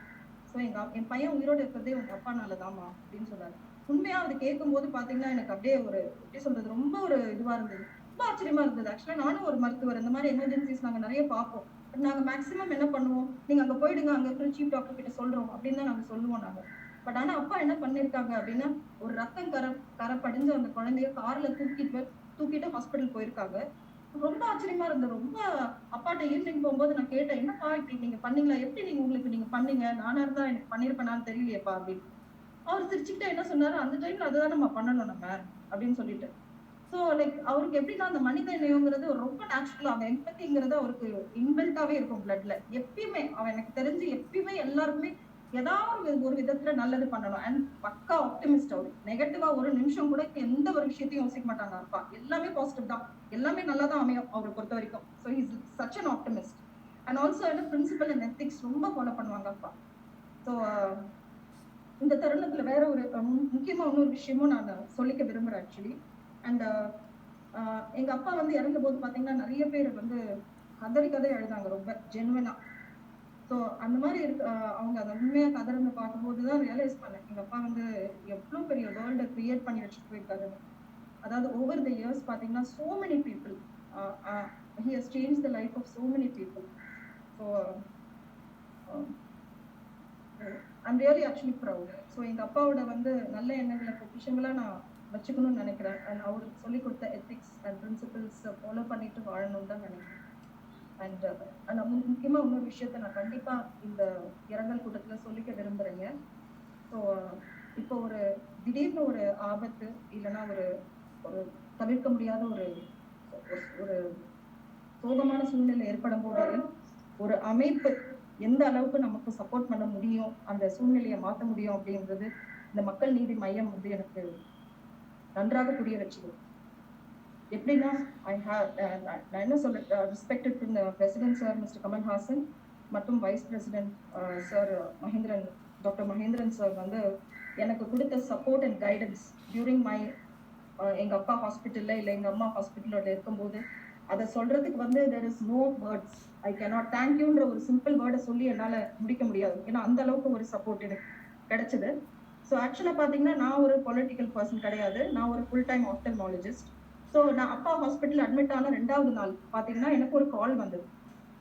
[SPEAKER 3] ஸோ என் பையன் உயிரோடு இருக்கிறதே உங்க அப்பானாலதாமா அப்படின்னு சொன்னாரு. உண்மையா அது கேட்கும் போது பாத்தீங்கன்னா எனக்கு அப்படியே ஒரு எப்படி சொல்றது ரொம்ப ஒரு இதுவா இருந்தது, ரொம்ப ஆச்சரியமா இருந்தது. ஆக்சுவலா நானும் ஒரு மருத்துவர், இந்த மாதிரி எமர்ஜென்சிஸ் நாங்க நிறைய பார்ப்போம். பட் நாங்க மேக்சிமம் என்ன பண்ணுவோம், நீங்க அங்க போயிடுங்க, அங்க இருக்கிற சீஃப் டாக்டர் கிட்ட சொல்றோம் அப்படின்னு தான் நாங்க சொல்லுவோம் நாங்க. பட் ஆனா அப்பா என்ன பண்ணிருக்காங்க அப்படின்னா, ஒரு ரத்தம் கரை படிஞ்ச அந்த குழந்தைய கார்ல தூக்கிட்டு ஹாஸ்பிட்டல் போயிருக்காங்க. ரொம்ப ஆச்சரியமா இருந்தது. ரொம்ப அப்பாட்ட ஈவினிங் போகும்போது நான் கேட்டேன், என்னப்பா இப்படி நீங்க பண்ணீங்களா, எப்படி நீங்க பண்ணீங்க, நானா இருந்தா எனக்கு பண்ணிருப்பேனான்னு தெரியலையேப்பா அப்படின்னு. அவர் சிரிச்சுக்கிட்ட என்ன சொன்னாரு, அந்த டைம்ல அதுதான் நம்ம பண்ணணும் நம்ம அப்படின்னு சொல்லிட்டு. ஸோ அவருக்கு எப்படின்னா அந்த மனித நேயங்கிறது ரொம்ப நேச்சுரலா, அந்த எம்பத்திங்கிறது அவருக்கு இன்பில்ட்டாவே இருக்கும் பிளட்ல எப்பயுமே. அவன் எனக்கு தெரிஞ்சு எப்பயுமே எல்லாருக்குமே ஏதாவது ஒரு விதத்துல நல்லது பண்ணணும். அண்ட் பக்கா ஆப்டிமிஸ்ட் அவரு. நெகட்டிவா ஒரு நிமிஷம் கூட எந்த ஒரு விஷயத்தையும் யோசிக்க மாட்டாங்க அப்பா. எல்லாமே பாசிட்டிவ் தான், எல்லாமே நல்லா தான் அமையும் அவரை பொறுத்த வரைக்கும். So is such an optimist. And also என்ன பிரின்சிபல் அண்ட் எத்திக்ஸ் ரொம்ப ஃபாலோ பண்ணுவாங்க அப்பா. ஸோ இந்த தருணத்துல வேற ஒரு முக்கியமா இன்னொரு விஷயமும் நான் சொல்லிக்க விரும்புறேன் ஆக்சுவலி. அண்ட் எங்க அப்பா வந்து இறந்த போது பாத்தீங்கன்னா நிறைய பேர் வந்து கதறி எழுதாங்க ரொம்ப ஜென்வனா. ஸோ அந்த மாதிரி அவங்க அதை உண்மையா கதறந்து பார்க்கும்போது தான் ரியலைஸ் பண்ணேன் எங்க அப்பா வந்து எவ்வளோ பெரிய வேர்ல்டை கிரியேட் பண்ணி வச்சுட்டு போயிருக்காரு. அதாவது ஓவர் த இயர்ஸ் பார்த்தீங்கன்னா so many people he has changed the life of so many people. So I'm really actually proud. So எங்க அப்பாவோட வந்து நல்ல எண்ணங்களை பொக்கிஷங்களா நான் வச்சுக்கணும்னு நினைக்கிறேன். அண்ட் அவர் சொல்லிக் கொடுத்த எத்திக்ஸ் அண்ட் பிரின்சிபிள்ஸ் ஃபாலோ பண்ணிட்டு வாழணும்னு தான் நினைக்கிறேன். அண்ட் முக்கியமா இன்னொரு விஷயத்த நான் கண்டிப்பா இந்த இரங்கல் கூட்டத்துல சொல்லிக்க விரும்புறேங்க. ஸோ இப்போ ஒரு திடீர்னு ஒரு ஆபத்து இல்லைன்னா ஒரு ஒரு தவிர்க்க முடியாத ஒரு ஒரு சோகமான சூழ்நிலை ஏற்படும் போது ஒரு அமைப்பு எந்த அளவுக்கு நமக்கு சப்போர்ட் பண்ண முடியும், அந்த சூழ்நிலையை மாற்ற முடியும் அப்படின்றது இந்த மக்கள் நீதி மையம் வந்து எனக்கு நன்றாக புரிய வச்சுது. எப்படின்னா நான் என்ன சொல்ல respected president sir mister Kamal Haasan மற்றும் vice president sir doctor Mahendran sir வந்து எனக்கு கொடுத்த support and guidance during my எங்க அப்பா ஹாஸ்பிட்டல்ல இல்லை எங்க அம்மா ஹாஸ்பிட்டலோட இருக்கும்போது அதை சொல்றதுக்கு வந்து there is no words. I cannot thank youன்ற ஒரு சிம்பிள் வேர்டை சொல்லி என்னால முடிக்க முடியாது. ஏன்னா அந்த அளவுக்கு ஒரு சப்போர்ட் எனக்கு கிடைச்சது. ஸோ ஆக்சுவலா பாத்தீங்கன்னா நான் ஒரு பொலிட்டிக்கல் பர்சன் கிடையாது, நான் ஒரு ஃபுல் டைம் ஆப்தல்மாலஜிஸ்ட். ஸோ நான் அப்பா ஹாஸ்பிட்டல் அட்மிட் ஆன 2வது நாள் பார்த்தீங்கன்னா எனக்கு ஒரு கால் வந்தது.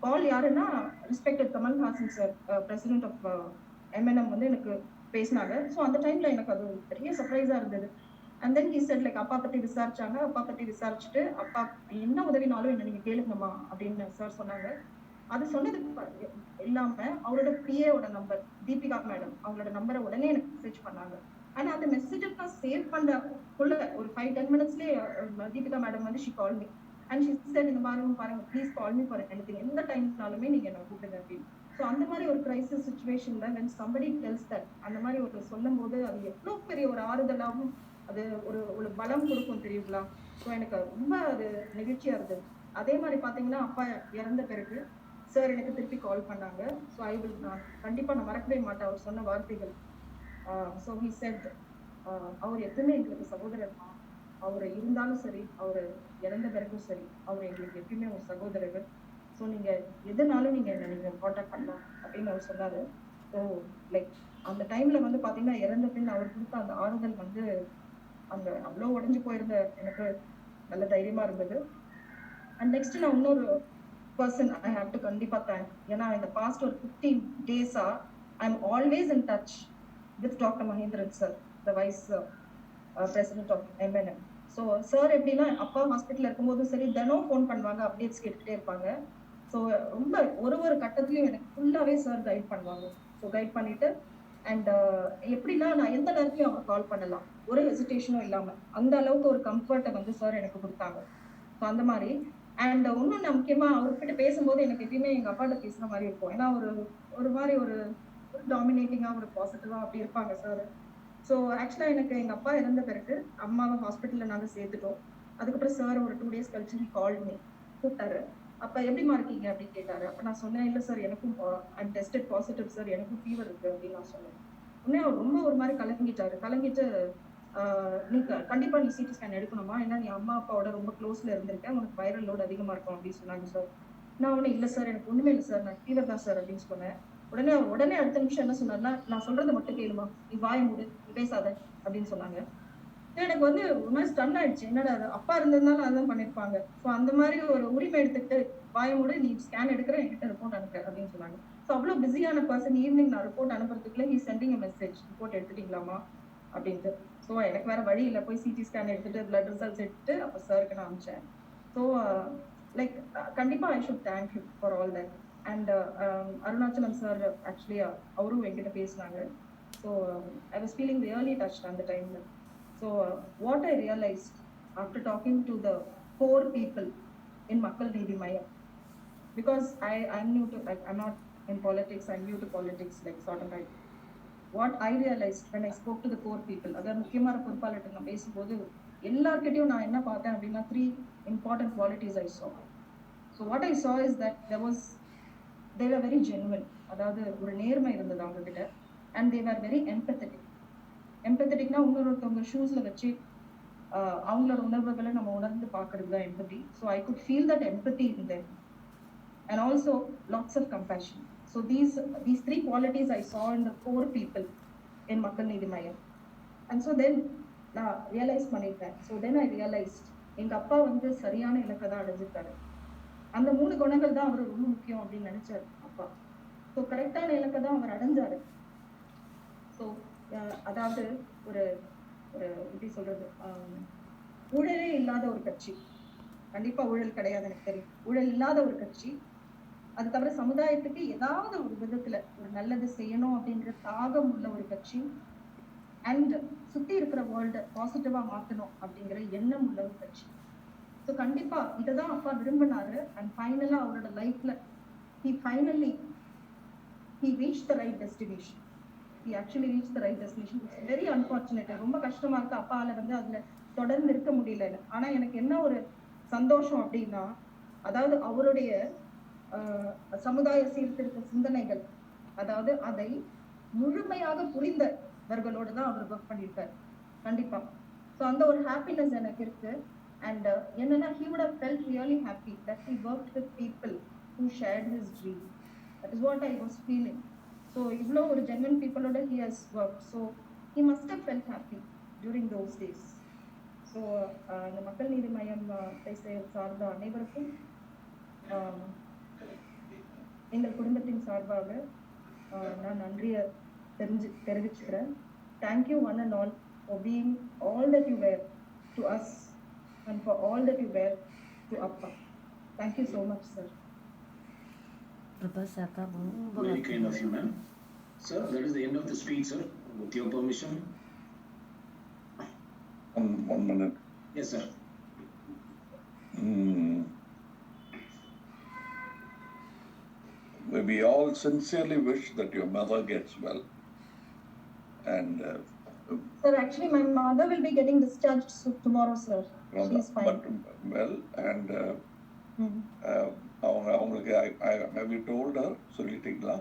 [SPEAKER 3] கால் யாருன்னா respected Kamal Haasan sir president of MNM வந்து எனக்கு பேசினாங்க. ஸோ அந்த டைம்ல எனக்கு அது பெரிய சர்ப்ரைஸா இருந்தது. And then he said like அப்பா பத்தி விசாரிச்சாங்க. அப்பா பத்தி விசாரிச்சுட்டு அப்பா என்ன உதவினாலும் என்ன நீங்க கேளுங்கம்மா அப்படின்னு சார் சொன்னாங்க. அது சொன்னது இல்லாம அவரோட பிஏவோட நம்பர் தீபிகா மேடம் அவங்களோட நம்பரை உடனே எனக்கு மெசேஜ் பண்ணாங்க. ஆனா அந்த மெசேஜை நான் சேவ் பண்ணக்குள்ள ஒரு 5-10 மினிட்ஸ்லயே தீபிகா மேடம் வந்து she call me and she said இந்த மாதிரி பாருங்க please call me for anything, எந்த டைம்னாலுமே நீங்க என்ன கூப்பிடுங்க அப்படின்னு. ஸோ அந்த மாதிரி ஒரு கிரைசிஸ் சுச்சுவேஷன்ல when somebody tells that அந்த மாதிரி ஒரு சொல்லும் போது அது எவ்வளவு பெரிய ஒரு ஆறுதலாகவும் அது ஒரு ஒரு பலம் கொடுக்கும் தெரியுங்களா. ஸோ எனக்கு ரொம்ப அது நெகிழ்ச்சியா இருந்தது. அதே மாதிரி பாத்தீங்கன்னா அப்பா இறந்த பிறகு சார் எனக்கு திருப்பி கால் பண்ணாங்க. ஸோ நான் கண்டிப்பா நான் மறக்கவே மாட்டேன் அவர் சொன்ன வார்த்தைகள். ஸோ ஹி செட் அவர் எப்பவுமே எங்களுக்கு சகோதரர் தான், அவர் இருந்தாலும் சரி அவர் இறந்த பிறகும் சரி அவர் எங்களுக்கு எப்பயுமே ஒரு சகோதரர். ஸோ நீங்க எதுனாலும் நீங்க என்ன நீங்க காண்டாக்ட் பண்ணலாம் அப்படின்னு அவர் சொன்னாரு. ஸோ லைக் அந்த டைம்ல வந்து பாத்தீங்கன்னா இறந்த பின் அவர் கொடுத்த அந்த ஆறுதல் வந்து அந்த அவ்வளோ உடஞ்சு போயிருந்த எனக்கு நல்ல தைரியமா இருந்தது. அண்ட் நெக்ஸ்ட் நான் இன்னொரு பர்சன் ஐ ஹாவ் டு கண்டிப்பா தேங்க். ஏன்னா இந்த பாஸ்ட் ஒரு 15 டேஸா I am always in touch with doctor Mahendran sir the vice president of MNM. So sir எப்படின்னா அப்பா ஹாஸ்பிட்டல் இருக்கும்போதும் சரி தினம் ஃபோன் பண்ணுவாங்க, அப்டேட்ஸ் கேட்டுக்கிட்டே இருப்பாங்க. ஸோ ரொம்ப ஒரு கட்டத்துலையும் எனக்கு ஃபுல்லாகவே சார் கைட் பண்ணுவாங்க. ஸோ கைட் பண்ணிட்டு அண்ட் எப்படின்னா நான் எந்த நேரத்துலையும் அவங்க கால் பண்ணலாம், ஒரு ஹெசிடேஷனும் இல்லாமல் அந்த அளவுக்கு ஒரு கம்ஃபர்ட்டை வந்து சார் எனக்கு கொடுத்தாங்க. ஸோ அந்த மாதிரி அண்ட் இன்னும் நான் முக்கியமாக அவர்கிட்ட பேசும்போது எனக்கு எப்பயுமே எங்கள் அப்பாட்ட பேசுகிற மாதிரி இருக்கும். ஏன்னா ஒரு மாதிரி ஒரு டாமினேட்டிங்காக ஒரு பாசிட்டிவாக அப்படி இருப்பாங்க சார். ஸோ ஆக்சுவலாக எனக்கு எங்கள் அப்பா இறந்த பிறகு அம்மாவை ஹாஸ்பிட்டலில் நாங்கள் சேர்த்துட்டோம். அதுக்கப்புறம் சார் ஒரு 2 days கழிச்சு கால் பண்ணி கூப்பிட்டாரு. அப்போ எப்படிமா இருக்கீங்க அப்படின்னு கேட்டாரு. அப்போ நான் சொன்னேன் இல்லை சார் எனக்கும் ஐம் டெஸ்டட் பாசிட்டிவ் சார், எனக்கும் ஃபீவர் இருக்கு அப்படின்னு நான் சொன்னேன். உடனே அவர் ரொம்ப ஒரு மாதிரி கலங்கிட்டு நீ கண்டிப்பா நீ சிடி ஸ்கேன் எடுக்கணுமா, ஏன்னா நீ அம்மா அப்பாவோட ரொம்ப க்ளோஸ்ல இருந்திருக்கேன், உனக்கு வைரல் லோட் அதிகமா இருக்கும் அப்படின்னு சொன்னாங்க சார். நான் உடனே இல்லை சார் எனக்கு ஒண்ணுமே இல்லை சார், நான் ஃபீவர் தான் சார் அப்படின்னு சொன்னேன். உடனே அடுத்த நிமிஷம் என்ன சொன்னார்னா நான் சொல்றதை மட்டும் கேளுமா, நீ வாய மூடு, நீ பேசாத அப்படின்னு சொன்னாங்க. எனக்கு வந்து ஒரு மாதிரி ஸ்டன் ஆயிடுச்சு, என்னடா அப்பா இருந்ததுனால அதான் பண்ணிருப்பாங்க. ஸோ அந்த மாதிரி ஒரு உரிமை எடுத்துக்கிட்டு வாய மூடு, நீ ஸ்கேன் எடுக்கிற என்கிட்ட ரிப்போர்ட் அனுப்புற அப்படின்னு சொன்னாங்க. ஸோ அவ்வளோ பிஸியான பர்சன் ஈவினிங் நான் ரிப்போர்ட் அனுப்புறதுக்குள்ள ஹி சென்டிங் மெசேஜ் ரிப்போர்ட் எடுத்துட்டீங்களாமா அப்படின்ட்டு. ஸோ எனக்கு வேற வழி இல்லை, போய் சிடி ஸ்கேன் எடுத்துட்டு பிளட் ரிசல்ட்ஸ் எடுத்துட்டு அப்போ சாருக்கு நான் அனுப்பிச்சேன். ஸோ லைக் கண்டிப்பா I should thank you for all that. And Arunachalam sir actually அவரும் என்கிட்ட பேசினாங்க. So I was feeling really touched அந்த டைம்ல. So what I realised after talking to the core people in Makkal Needi Mayam, because I'm new to, like, I'm not in politics, I'm new to politics, like sort of like what I realised when I spoke to the core people, அதாவது முக்கியமான பொறுப்பாளர்கிட்ட நான் பேசும்போது எல்லார்கிட்டையும் நான் என்ன பார்த்தேன் அப்படின்னா 3 important qualities I saw. So what I saw is that they were very genuine. அதாவது ஒரு நேர்மை இருந்தது அவங்க கிட்ட. And they were very empathetic. எம்பத்தட்டிக்னா இன்னொருத்தவங்க ஷூஸ்ல வச்சு அவங்களோட உணர்வுகளை நம்ம உணர்ந்து பார்க்கறது தான் empathy. So I could feel that empathy in them. And also lots of compassion. So these 3 qualities I saw in the core people in மக்கள் நீதி மையம். அண்ட் ஸோ தென் நான் ரியலைஸ் பண்ணிட்டேன். ஸோ தென் ஐ ரியலைஸ்ட் எங்கள் அப்பா வந்து சரியான இலக்கை தான் அடைஞ்சிருக்காரு. அந்த 3 குணங்கள் தான் அவர் ரொம்ப முக்கியம் அப்படின்னு நினைச்சாரு அப்பா. ஸோ கரெக்டான இலக்கை தான் அவர் அடைஞ்சாரு. ஸோ அதாவது ஒரு எப்படி சொல்றது, ஊழலே இல்லாத ஒரு கட்சி, கண்டிப்பா ஊழல் கிடையாது எனக்கு தெரியும், ஊழல் இல்லாத ஒரு கட்சி, அது தவிர சமுதாயத்துக்கு ஏதாவது ஒரு விதத்துல ஒரு நல்லது செய்யணும் அப்படின்ற தாகம் உள்ள ஒரு கட்சி, அண்ட் சுத்தி இருக்கிற வேர்ல்ட பாசிட்டிவா மாத்தணும் அப்படிங்கிற எண்ணம் உள்ள ஒரு கட்சி. ஸோ கண்டிப்பா இதைதான் அப்பா விரும்பினாரு. அண்ட் ஃபைனலா அவரோட லைஃப்ல he reached the right destination. He actually reached the right destination. It's very unfortunate. ரொம்ப கஷ்டமா இருக்கு அப்பால வந்து அதுல தொடர்ந்து இருக்க முடியல. ஆனா எனக்கு என்ன ஒரு சந்தோஷம் அப்படின்னா, அதாவது அவருடைய சமுதாய சீர்திருத்த சிந்தனைகள், அதாவது அதை முழுமையாக புரிந்தவர்களோடு தான் அவர் ஒர்க் பண்ணியிருக்காரு கண்டிப்பா. ஸோ அந்த ஒரு ஹாப்பினஸ் எனக்கு இருக்கு. அண்ட் என்னன்னா he would have felt really happy that he worked with people who shared his dream. That is what I was feeling. So இவ்வளோ ஒரு genuine peopleோட he has worked. So he must have felt happy during those days. So இந்த மக்கள் நீதி மையம் சார்ந்த அனைவருக்கும் எங்கள் குடும்பத்தின் சார்பாக நான் நன்றியை தெரிவிச்சுக்கிறேன். Thank you one and all for being all that you were to us and for all that you were to Appa. Thank you so much, sir.
[SPEAKER 2] Very kind of you, ma'am. Sir, that is the end of the speech, sir. With your permission.
[SPEAKER 1] One minute.
[SPEAKER 2] Yes, sir.
[SPEAKER 1] We all sincerely wish that your mother gets well. And
[SPEAKER 3] sir, actually my mother will be getting discharged tomorrow, sir. She's fine.
[SPEAKER 1] But well, and அவங்களுக்கு have you told her? சொல்லிட்டீங்களா?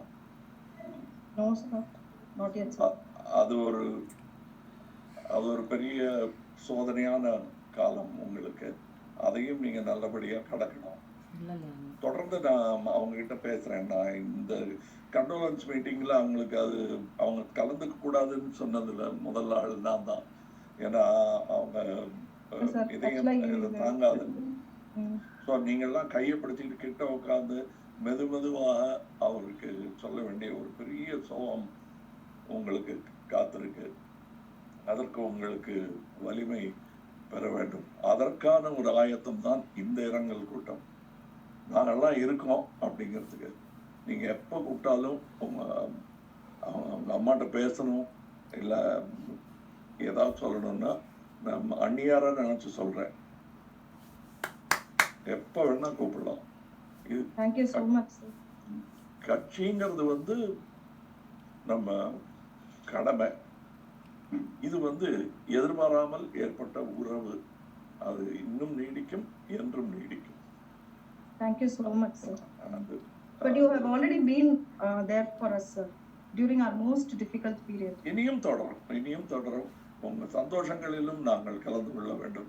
[SPEAKER 3] No, sir. Not yet, sir. அது
[SPEAKER 1] ஒரு பெரிய சோதனையான காலம் உங்களுக்கு. அதையும் நீங்க நல்லபடியா கடக்கணும். தொடர்ந்து நான் அவங்க கிட்ட பேசுறேன். நான் இந்த கண்டோலன்ஸ் மீட்டிங்ல அவங்களுக்கு அவங்க கலந்துக்க கூடாதுன்னு சொன்னதுல முதல் ஆள் நான் தான். ஏன்னா அவங்க இதையும் தாங்காது. ஸோ நீங்கள்லாம் கையப்படுத்திட்டு கிட்ட உட்காந்து மெதுவாக அவருக்கு சொல்ல வேண்டிய ஒரு பெரிய சோகம் உங்களுக்கு காத்திருக்கு. அதற்கு உங்களுக்கு வலிமை பெற வேண்டும். அதற்கான ஒரு ஆயத்தம் தான் இந்த இரங்கல் கூட்டம். நாங்கள்லாம் இருக்கோம் அப்படிங்கிறதுக்கு. நீங்க எப்போ கூப்பிட்டாலும் அவங்க அம்மாட்ட பேசணும், இல்லை ஏதாவது சொல்லணும்னா நம்ம அந்நியாரா நினைச்சு சொல்றேன், எப்ப வேணா கூப்பிடலாம். கட்சிங்கிறது வந்து நம்ம கடமை. இது வந்து எதிர்பாராமல் ஏற்பட்ட உறவு. அது இன்னும் நீடிக்கும், என்றும் நீடிக்கும்.
[SPEAKER 3] Thank you so much, sir. But you have already been there for us, sir, during our most difficult period.
[SPEAKER 1] இனியும் தொடரும். உங்க சந்தோஷங்களிலும் நாங்கள் கலந்து கொள்ள வேண்டும்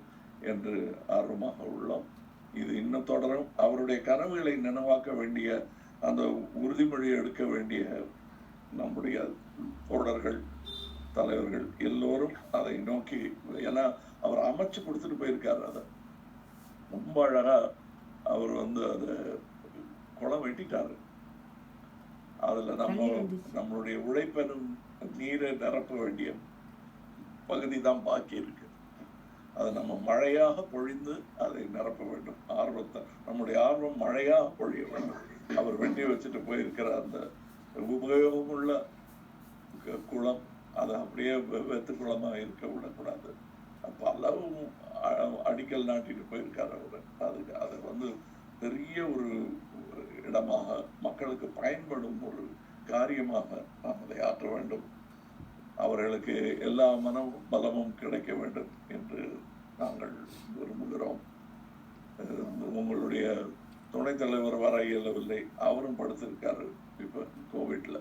[SPEAKER 1] என்று ஆர்வமாக உள்ளோம். இது இன்னும் தொடரும். அவருடைய கனவுகளை நினைவாக்க வேண்டிய அந்த உறுதிமொழி எடுக்க வேண்டிய நம்முடைய தோழர்கள், தலைவர்கள் எல்லோரும் அதை நோக்கி, ஏன்னா அவர் அமைச்சு கொடுத்துட்டு போயிருக்காரு. அதை ரொம்ப அழகா அவர் வந்து அதை குளம் வெட்டிட்டாரு. அதுல நம்மளுடைய உழைப்பெனும் நீரை நிரப்ப வேண்டிய பகுதி தான் பாக்கி இருக்கு. அதை நம்ம மழையாக பொழிந்து அதை நிரப்ப வேண்டும். நம்முடைய ஆர்வம் மழையாக பொழிய வேண்டும். அவர் வெட்டி வச்சுட்டு போயிருக்கிற அந்த உபயோகமுள்ள குளம் அதை அப்படியே வெத்து குளமா இருக்க விடக்கூடாது. பலவும் அடிக்கல் நாட்டிட்டு போயிருக்காரு அவரு. அதை வந்து பெரிய ஒரு இடமாக மக்களுக்கு பயன்படும் ஒரு காரியமாக நாம் அதை ஆற்ற வேண்டும். அவர்களுக்கு எல்லா மன பலமும் கிடைக்க வேண்டும் என்று நாங்கள் விரும்புகிறோம். உங்களுடைய துணைத் தலைவர் வர இயலவில்லை, அவரும் படுத்திருக்காரு இப்போ கோவிட்ல,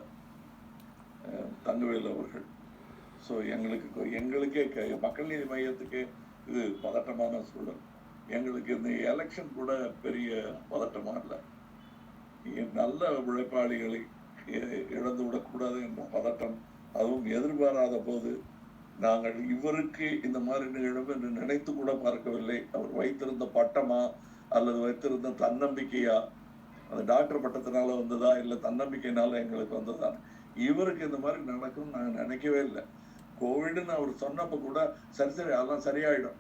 [SPEAKER 1] தங்கவேல் அவர்கள். ஸோ எங்களுக்கே மக்கள் நீதி மையத்துக்கே இது பதட்டமான சூழல். எங்களுக்கு இந்த எலெக்ஷன் கூட பெரிய பதட்டமா இல்லை. நல்ல உழைப்பாளிகளை இழந்து விடக்கூடாது என்ற பதட்டம், அதுவும் எதிர்பாராத போது நாங்கள் இவருக்கு இந்த மாதிரி நிகழும் என்று நினைத்து கூட பார்க்கவில்லை. அவர் வைத்திருந்த பட்டமா அல்லது வைத்திருந்த தன்னம்பிக்கையா, அந்த டாக்டர் பட்டத்தினால வந்ததா இல்லை தன்னம்பிக்கையினால எங்களுக்கு வந்ததா, இவருக்கு இந்த மாதிரி நடக்கும் நாங்கள் நினைக்கவே இல்லை. கோவிட்னு அவர் சொன்னப்போ கூட சரி அதெல்லாம் சரியாயிடும்,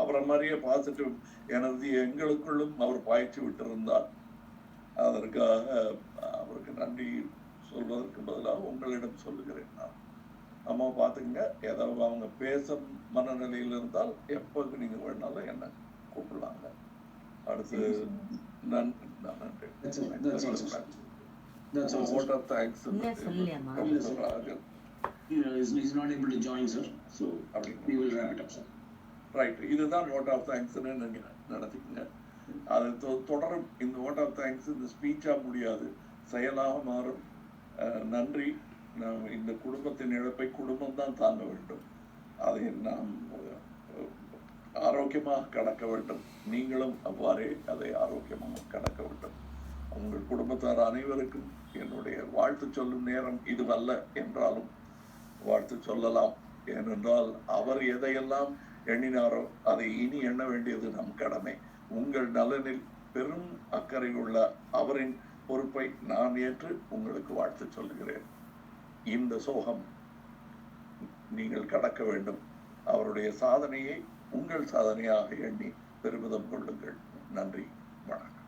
[SPEAKER 1] அவரை மாதிரியே பாசிட்டிவ் எனர்ஜி எங்களுக்குள்ளும் அவர் பாய்ச்சி விட்டிருந்தார். அதற்காக அவருக்கு நன்றி சொல்வதற்கு பதிலாக உங்களிடம் சொல்லுகிறேன். நான் அம்மா பார்த்துங்க, ஏதாவது அவங்க பேச மனநிலையில் இருந்தால் எப்போது நீங்க வேணாலும் என்ன கூப்பிடலாங்க. அடுத்து நன்றி. vote of thanks.
[SPEAKER 2] He's not able to join, sir. So we will wrap it up, sir.
[SPEAKER 1] Right. இதுதான் vote of thanks நடத்திக்கங்க. அது தொடரும். இந்த vote of thanks இந்த ஸ்பீச்சா முடியாது, செயலாக மாறும். நன்றி. இந்த குடும்பத்தின் இழப்பை குடும்பம் தான் தாங்க வேண்டும். அதை நாம் ஆரோக்கியமாக கடக்க வேண்டும். நீங்களும் அவ்வாறே அதை ஆரோக்கியமாக கடக்க வேண்டும். உங்கள் குடும்பத்தார் அனைவருக்கும் என்னுடைய வாழ்த்து சொல்லும் நேரம் இதுவல்ல என்றாலும் வாழ்த்து சொல்லலாம். ஏனென்றால் அவர் எதையெல்லாம் எண்ணினாரோ அதை இனி எண்ண வேண்டியது நம் கடமை. உங்கள் நலனில் பெரும் அக்கறை உள்ள அவரின் பொறுப்பை நான் ஏற்று உங்களுக்கு வாழ்த்து சொல்லுகிறேன். இந்த சோகம் நீங்கள் கடக்க வேண்டும். அவருடைய சாதனையை உங்கள் சாதனையாக எண்ணி பெருமிதம் கொள்ளுங்கள். நன்றி, வணக்கம்.